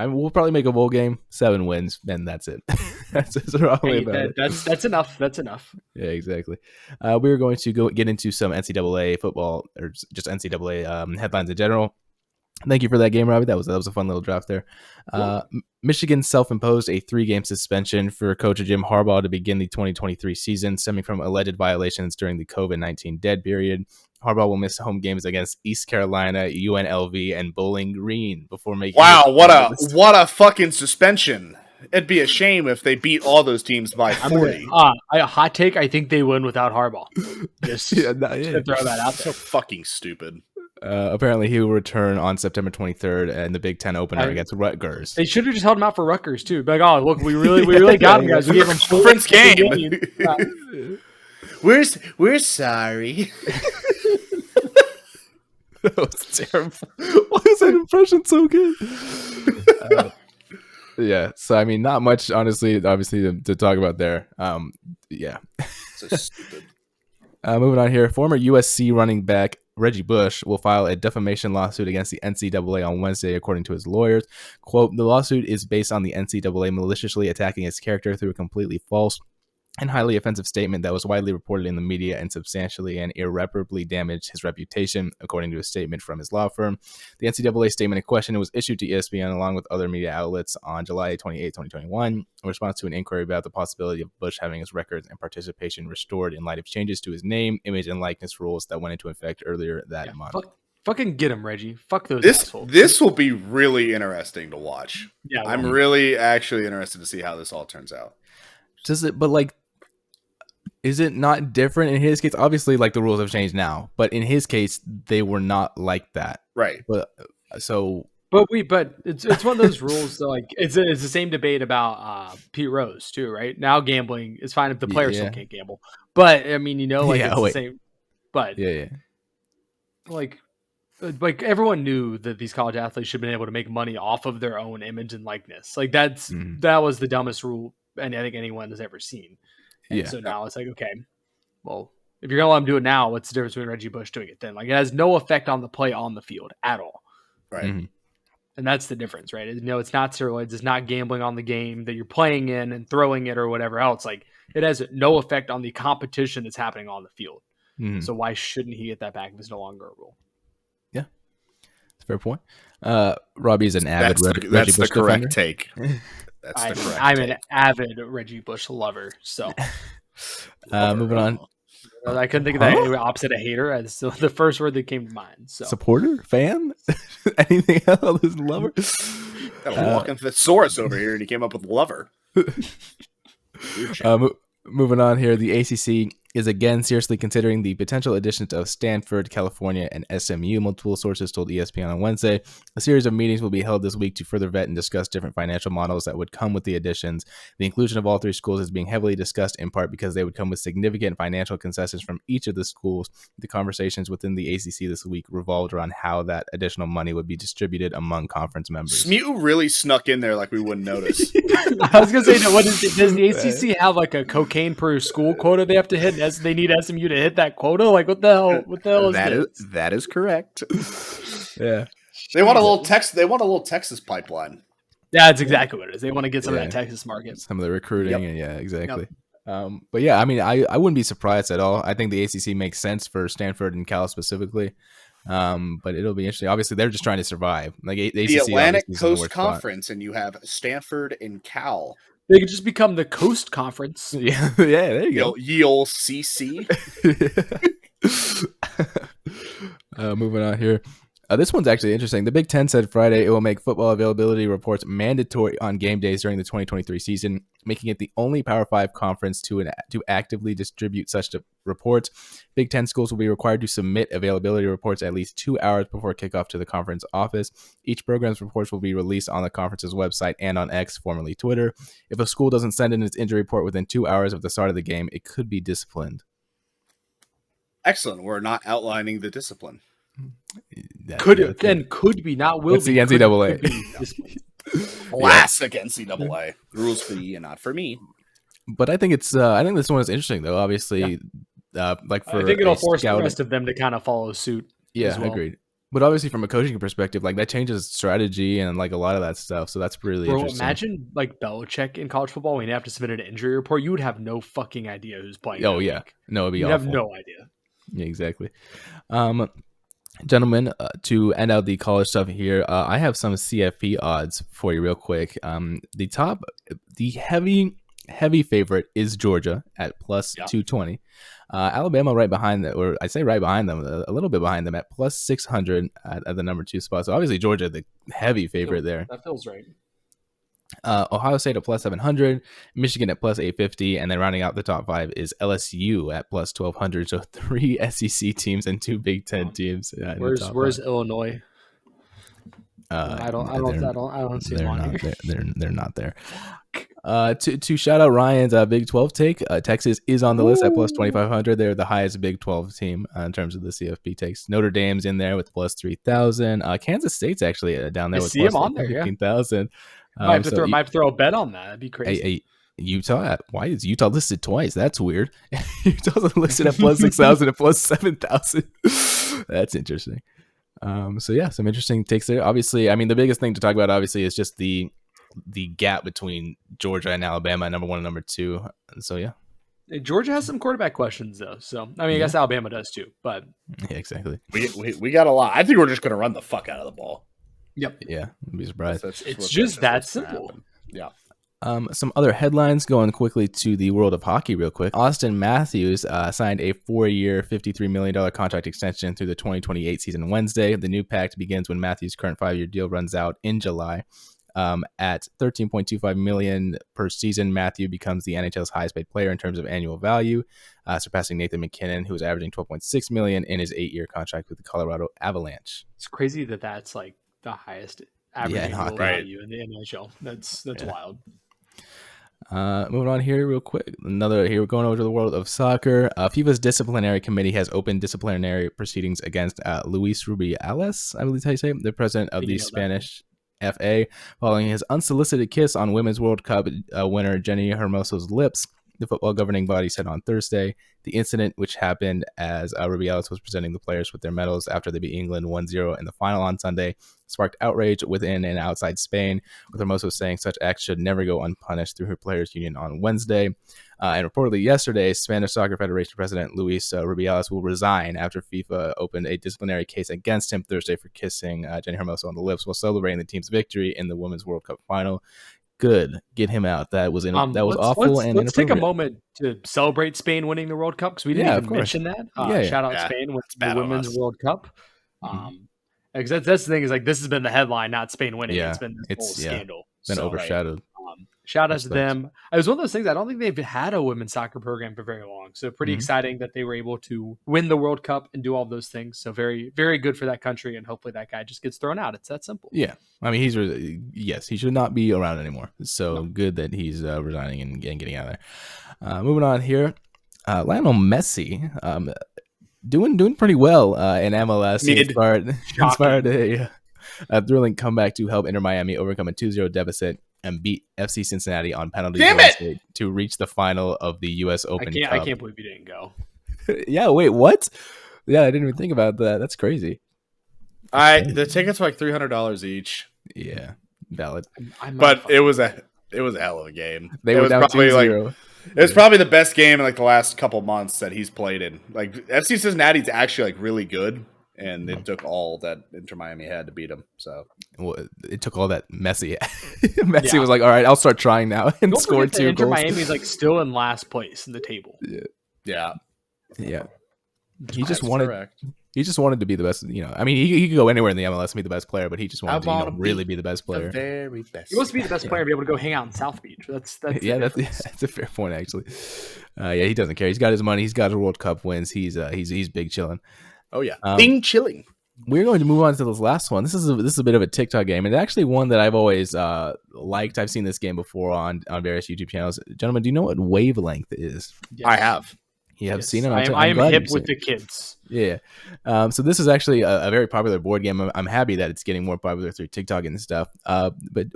We'll probably make a bowl game, 7 wins, and that's it. that's probably Hey, about it. that's enough. That's enough. Yeah, exactly. We're going to get into some NCAA football, or just NCAA headlines in general. Thank you for that game, Robbie. That was a fun little draft there. Michigan self-imposed a 3-game suspension for coach Jim Harbaugh to begin the 2023 season, stemming from alleged violations during the COVID-19 dead period. Harbaugh will miss home games against East Carolina, UNLV, and Bowling Green before making. Wow, what a fucking suspension! It'd be a shame if they beat all those teams by 40. A hot take. I think they win without Harbaugh. Just Yeah. to throw that out So there. fucking stupid. Apparently, he will return on September 23rd in the Big Ten opener against Rutgers. They should have just held him out for Rutgers too. Like, oh look, we really got him, guys. We gave him Conference game. game. We're sorry. That was terrible. Why is that impression so good? Yeah, so I mean, not much, honestly, obviously, to talk about there. Yeah. So stupid. Moving on here, former USC running back Reggie Bush will file a defamation lawsuit against the NCAA on Wednesday, according to his lawyers. Quote, the lawsuit is based on the NCAA maliciously attacking his character through a completely false and highly offensive statement that was widely reported in the media and substantially and irreparably damaged his reputation, according to a statement from his law firm. The NCAA statement in question was issued to ESPN along with other media outlets on July 28, 2021, in response to an inquiry about the possibility of Bush having his records and participation restored in light of changes to his name, image, and likeness rules that went into effect earlier that month. Fucking get him, Reggie. Fuck those This assholes. this will be really interesting to watch. Yeah, I'm well, really actually interested to see how this all turns out. Does it? But like, is it not different in his case? Obviously, like the rules have changed now, but in his case, they were not like that. Right. But so but it's one of those rules. So like, it's the same debate about Pete Rose too, right? Now gambling is fine if the player still can't gamble, but I mean, like it's the same. But yeah. Like everyone knew that these college athletes should have been able to make money off of their own image and likeness. Like that was the dumbest rule, and I think anyone has ever seen. And so now it's like, okay, well, if you're gonna let them do it now, what's the difference between Reggie Bush doing it then? Like it has no effect on the play on the field at all. Right. Mm-hmm. And that's the difference, right? It's not steroids, it's not gambling on the game that you're playing in and throwing it or whatever else. Like it has no effect on the competition that's happening on the field. So why shouldn't he get that back if it's no longer a rule? Yeah, that's a fair point. Robbie's an avid Reggie That's Bush the correct defender. take. That's the correct I'm take. an avid Reggie Bush lover. So moving on. I couldn't think of that opposite of hater. That's the first word that came to mind. So Supporter? Fan? Anything else? Lover? Got a walking thesaurus over here, and he came up with lover. Moving on here, the ACC is again seriously considering the potential additions of Stanford, California, and SMU. Multiple sources told ESPN on Wednesday. A series of meetings will be held this week to further vet and discuss different financial models that would come with the additions. The inclusion of all three schools is being heavily discussed in part because they would come with significant financial concessions from each of the schools. The conversations within the ACC this week revolved around how that additional money would be distributed among conference members. SMU really snuck in there like we wouldn't notice. I was going to say, does the ACC have like a cocaine per school quota they have to hit? As they need SMU to hit that quota? Like what the hell? What the hell is this? That is correct. Yeah, they want a little Texas pipeline. Yeah, that's exactly what it is. They want to get some of that Texas market, some of the recruiting, and exactly. Yep. But yeah, I mean, I wouldn't be surprised at all. I think the ACC makes sense for Stanford and Cal specifically. But it'll be interesting. Obviously, they're just trying to survive. Like the Atlantic Coast Conference, and you have Stanford and Cal. They could just become the Coast Conference. Yeah, there you go. Ye ol' CC. Moving on here. This one's actually interesting. The Big Ten said Friday it will make football availability reports mandatory on game days during the 2023 season, making it the only Power 5 conference to actively distribute such reports. Big Ten schools will be required to submit availability reports at least 2 hours before kickoff to the conference office. Each program's reports will be released on the conference's website and on X, formerly Twitter. If a school doesn't send in its injury report within 2 hours of the start of the game, it could be disciplined. Excellent. We're not outlining the discipline. Could be, not will That's be. the NCAA. Classic NCAA. Rules for you, not for me. But I think it's. I think this one is interesting, though. Obviously, like for I think it'll force the rest of them to kind of follow suit. Yeah, agreed. But obviously, from a coaching perspective, like that changes strategy and like a lot of that stuff. So that's really interesting. Imagine like Belichick in college football when you have to submit an injury report. You would have no fucking idea who's playing. Oh yeah, no, it'd be you'd awful. have no idea. Yeah, exactly. Gentlemen, to end out the college stuff here, I have some CFP odds for you real quick. The heavy favorite is Georgia at plus 220. Alabama right behind them, or I say right behind them, a little bit behind them at plus 600 at the number 2 spot. So obviously Georgia, the heavy favorite there. That feels right. Ohio State at plus 700, Michigan at plus 850, and then rounding out the top 5 is LSU at plus 1200. So 3 SEC teams and 2 Big Ten teams. Where's Illinois? I don't see them on here. They're not there. To shout out Ryan's Big 12 take, Texas is on the list at plus 2,500. They're the highest Big 12 team in terms of the CFP takes. Notre Dame's in there with plus 3,000. Kansas State's actually down there with plus 15,000. Might have to throw a bet on that. That'd be crazy. Utah, why is Utah listed twice? That's weird. Utah's listed at plus 6,000 and plus 7,000. That's interesting. So yeah, some interesting takes there. Obviously, I mean, the biggest thing to talk about obviously is just the gap between Georgia and Alabama, number 1 and number 2. And so yeah. Georgia has some quarterback questions though. So I mean, I guess Alabama does too, but yeah, exactly. We got a lot. I think we're just gonna run the fuck out of the ball. Yep. Yeah, I'd be surprised. It's just that simple. Yeah. Some other headlines going quickly to the world of hockey real quick. Austin Matthews signed a 4-year, $53 million contract extension through the 2028 season Wednesday. The new pact begins when Matthews' current 5-year deal runs out in July. At $13.25 million per season, Matthew becomes the NHL's highest paid player in terms of annual value, surpassing Nathan McKinnon, who was averaging $12.6 million in his 8-year contract with the Colorado Avalanche. It's crazy that that's like the highest average annual right. value in the NHL. That's wild. Moving on here real quick. We're going over to the world of soccer. FIFA's disciplinary committee has opened disciplinary proceedings against Luis Rubiales, I believe that's how you say it, the president of the Spanish FA, following his unsolicited kiss on Women's World Cup winner Jenny Hermoso's lips. The football governing body said on Thursday the incident, which happened as Rubiales was presenting the players with their medals after they beat England 1-0 in the final on Sunday, sparked outrage within and outside Spain, with Hermoso saying such acts should never go unpunished through her players' union on Wednesday. And reportedly yesterday, Spanish Soccer Federation President Luis Rubiales will resign after FIFA opened a disciplinary case against him Thursday for kissing Jenny Hermoso on the lips while celebrating the team's victory in the Women's World Cup final. Good, get him out. That was awful. Let's take a moment to celebrate Spain winning the World Cup because we didn't even mention that. Shout out Spain with the Women's World Cup. Because that's the thing is like this has been the headline, not Spain winning. It's been this whole scandal. Been overshadowed. Shout out to them. It was one of those things. I don't think they've had a women's soccer program for very long. So pretty exciting that they were able to win the World Cup and do all of those things. So very, very good for that country. And hopefully that guy just gets thrown out. It's that simple. Yeah. I mean, he should not be around anymore. So good that he's resigning and getting out of there. Moving on here. Lionel Messi, doing pretty well in MLS. He inspired a thrilling comeback to help Inter Miami overcome a 2-0 deficit and beat FC Cincinnati on penalties to reach the final of the U.S. Open Cup. I can't believe you didn't go. Yeah, wait, what? Yeah, I didn't even think about that. That's crazy. The tickets were like $300 each. Yeah, valid. But it was a hell of a game. They were down 2-0. It was probably the best game in like the last couple months that he's played in. Like FC Cincinnati's actually like really good. And it took all that Inter Miami had to beat him. So it took all that Messi. Messi was like, "All right, I'll start trying now," and scored 2 Inter goals. Miami's like still in last place in the table. Yeah. He just wanted to be the best. I mean, he could go anywhere in the MLS and be the best player, but he just wanted to really be the best player. The very best. He wants to be the best player and be able to go hang out in South Beach. That's a fair point actually. He doesn't care. He's got his money. He's got his World Cup wins. He's big chilling. Oh yeah, Bing chilling. We're going to move on to this last one. This is a bit of a TikTok game, and actually one that I've always liked. I've seen this game before on various YouTube channels. Gentlemen, do you know what Wavelength is? Yes. I have. You have seen it? I am hip with the kids. Yeah. So this is actually a very popular board game. I'm happy that it's getting more popular through TikTok and stuff. But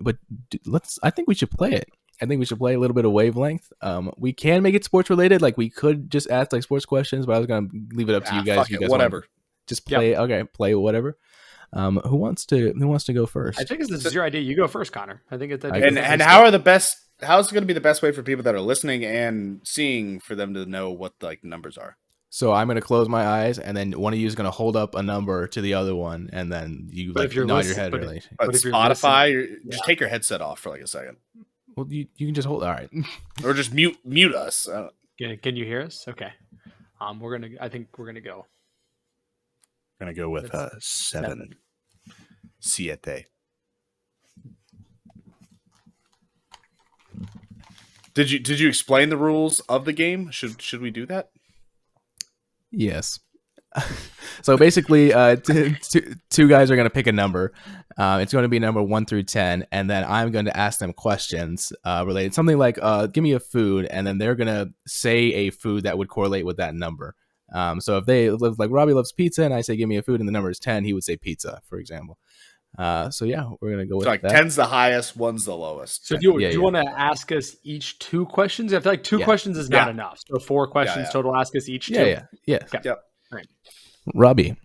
I think we should play it. I think we should play a little bit of Wavelength. We can make it sports related. Like we could just ask like sports questions, but I was gonna leave it up to you guys. You guys whatever. Just play. Yep. Okay, play whatever. Who wants to go first? I think this is your idea. You go first, Connor. I think it's and how's it going to be the best way for people that are listening and seeing for them to know what like numbers are? So I'm going to close my eyes, and then one of you is going to hold up a number to the other one, and then you nod your head. But Spotify, just take your headset off for like a second. Well, you can just hold. All right, or just mute us. Can you hear us? Okay. I think we're gonna go. Gonna go with 7. Siete. Did you explain the rules of the game? Should we do that? Yes. So basically, two guys are going to pick a number. It's going to be number 1 through 10, and then I'm going to ask them questions related. Something like, "Give me a food," and then they're going to say a food that would correlate with that number. So if they live like Robbie loves pizza, and I say, "Give me a food," and the number is 10, he would say pizza, for example. So yeah, we're gonna go with like that. 10's the highest, 1's the lowest. So do you want to ask us each 2 questions? I feel like 2 questions is not enough. So 4 questions total. Ask us each 2. Yeah. Okay. Yep. All right. Robbie,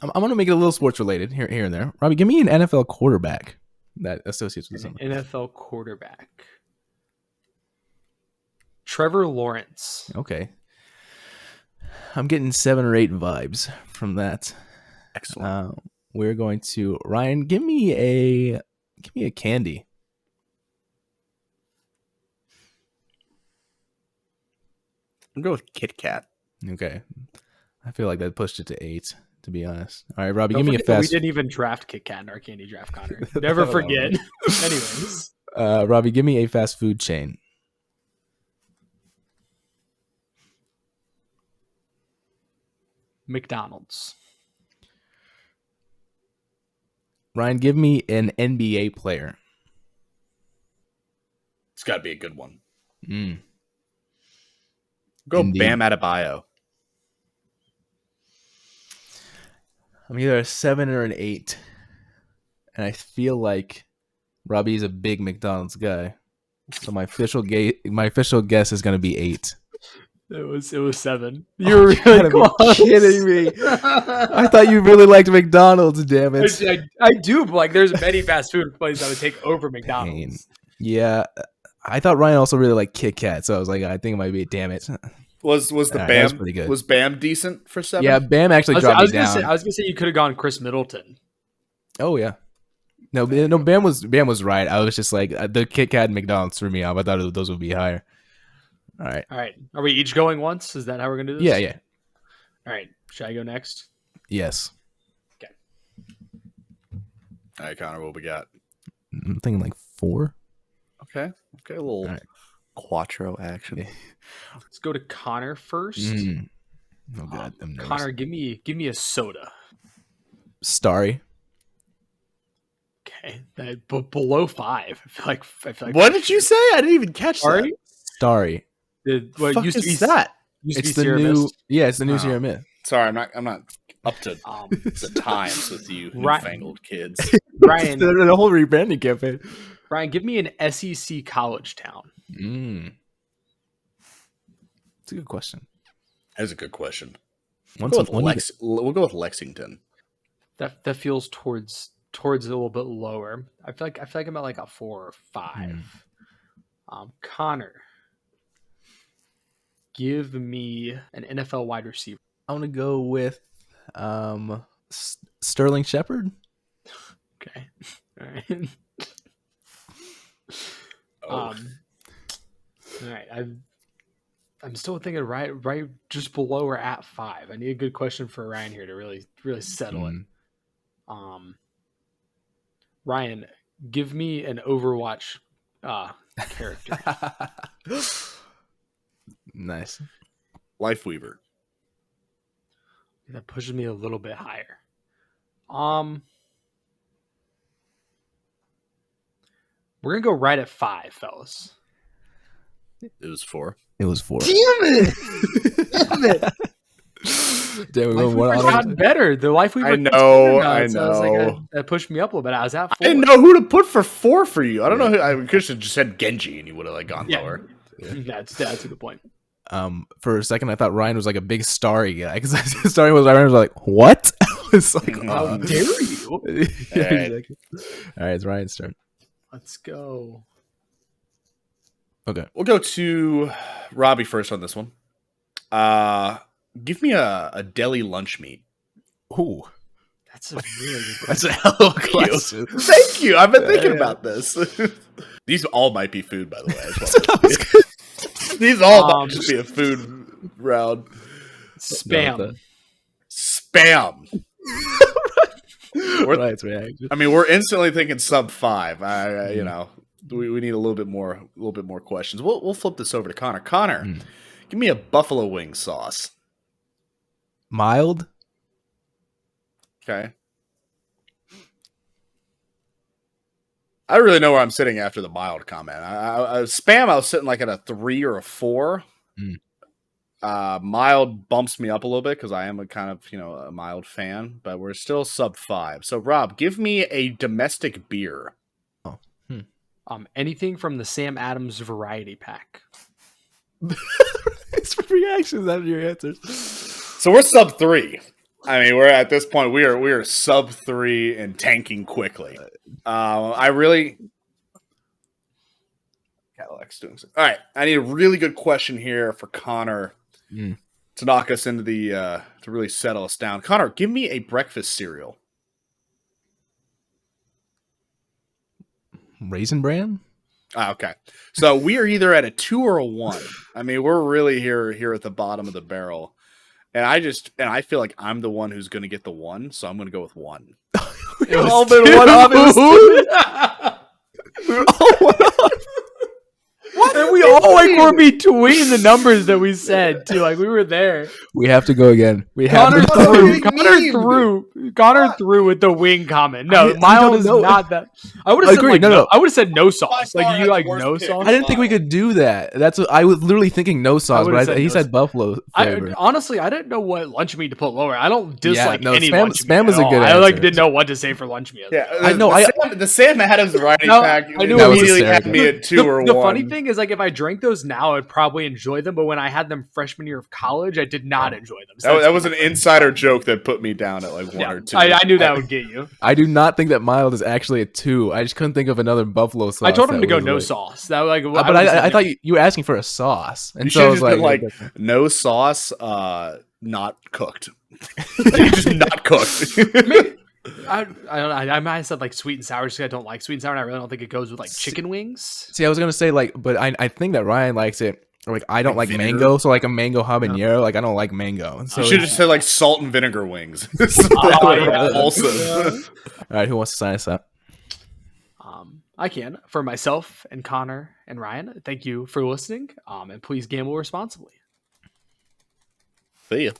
I'm gonna make it a little sports related here and there. Robbie, give me an NFL quarterback that associates with something. NFL quarterback. Trevor Lawrence. Okay. I'm getting 7 or 8 vibes from that. Excellent. We're going to Ryan. Give me a candy. I'm going with Kit Kat. Okay. I feel like that pushed it to 8, to be honest. All right, Robbie, Don't give me a forget that we fast. didn't even draft Kit Kat in our candy draft, Connor. Never No. forget. Anyways. Robbie, give me a fast food chain. McDonald's. Ryan, give me an NBA player. It's got to be a good one. Mm. Go Indeed. Bam Adebayo. I'm either a 7 or an 8. And I feel like Robbie is a big McDonald's guy. So my official guess is going to be 8. It was 7. You were really close. Kidding me. I thought you really liked McDonald's, damn it. I do, but like there's many fast food places I would take over McDonald's. Yeah. I thought Ryan also really liked Kit Kat, so I was like, I think it might be damn it. Was the That Bam was pretty good. Was Bam decent for 7? Yeah, Bam actually dropped me down. I was gonna say you could have gone Chris Middleton. Oh yeah. No, Bam was right. I was just like the Kit Kat and McDonald's threw me off. I thought those would be higher. All right. Are we each going once? Is that how we're gonna do this? Yeah. All right. Should I go next? Yes. Okay. All right, Connor, what we got? I'm thinking like 4. Okay, a little All right. quattro action. Let's go to Connor first. Oh god, I'm nervous. Connor, give me a soda. Starry. Okay, but below 5. I feel like. What did you say? I didn't even catch Starry? that. Starry. What Fuck used to be is that? Used It's to be the Sierra new. Mist. Yeah, it's the new Oh. Sierra Mist. Sorry, I'm not up to Um, the times with you Right. newfangled kids. Ryan, the whole rebranding campaign. Ryan, give me an SEC college town. It's a good question. That's a good question. We'll We'll go with Lexington. That feels towards a little bit lower. I feel like I'm at like a 4 or 5. Connor, give me an NFL wide receiver. I want to go with Sterling Shepard. Okay. All right. All right. I'm still thinking right just below or at 5. I need a good question for Ryan here to really settle it. Ryan, give me an Overwatch character. Nice. Lifeweaver. That pushes me a little bit higher. We're gonna go right at 5, fellas. It was 4. It was 4. Damn it! Damn it! Damn, we went Lifeweaver's one gotten better. The Lifeweaver. I know, I I So I was like, know. that pushed me up a little bit. I was at 4. I didn't know who to put for 4 for you. I don't know who. I could have just said Genji and you would have like gone Yeah. lower. That's a good point. For a second, I thought Ryan was like a big Starry guy because Starry was Ryan was like, what? I was like, How dare you? Yeah, All right. exactly. All right, it's Ryan's turn. Let's go. Okay. We'll go to Robbie first on this one. Give me a deli lunch meat. Ooh, That's a really good that's question. a hell of a question. Thank you. I've been thinking Yeah. about this. These all might be food, by the way. I just That want was to- good. These all might just be a food round. Spam. Spam. Ryan's reaction. I mean, we're instantly thinking sub 5. You know, we need a little bit more questions. We'll flip this over to Connor. Connor, give me a buffalo wing sauce. Mild. Okay. I don't really know where I'm sitting after the mild comment. Spam, I was sitting like at a 3 or a 4. Mild bumps me up a little bit because I am a kind of, a mild fan, but we're still sub 5. So, Rob, give me a domestic beer. Anything from the Sam Adams variety pack. It's reactions out of your answers. So we're sub 3. I mean, we're at this point. We are sub 3 and tanking quickly. I really. Cadillac's doing so. All right, I need a really good question here for Connor to knock us into the to really settle us down. Connor, give me a breakfast cereal. Raisin Bran. Okay. So we are either at a 2 or a 1. I mean, we're really here at the bottom of the barrel. And I feel like I'm the one who's going to get the 1, so I'm going to go with 1. It was all been one up. We were all one up. And we all were between the numbers that we said too. Like we were there. We have to go again. Connor threw with the wing comment. No, mild is not that. I would have said I would have said no sauce. Like you like no sauce. I didn't think we could do that. That's what I was literally thinking. No sauce, but he said buffalo flavor. Honestly, I didn't know what lunch meat to put lower. I don't dislike any lunch meat. Spam is a good answer. I didn't know what to say for lunch meat. Yeah, I know. The Sam Adams variety pack. I knew immediately had me at 2 or 1. The funny thing is, like, if I drank those now, I'd probably enjoy them. But when I had them freshman year of college, I did not enjoy them. So that was an insider joke that put me down at like 1 or 2. I knew that would get you. I do not think that mild is actually a 2. I just couldn't think of another buffalo sauce. I told him to go no sauce. That like, but I thought you were asking for a sauce, and so I was like no sauce, not cooked. Just not cooked. I might have said like sweet and sour just because I don't like sweet and sour, and I really don't think it goes with like chicken wings. See, I was gonna say but I think that Ryan likes it. Like I don't like mango, so like a mango habanero. Like I don't like mango. So you should have said like salt and vinegar wings. All right, who wants to sign us up? I can. For myself and Connor and Ryan, thank you for listening. And please gamble responsibly. See ya.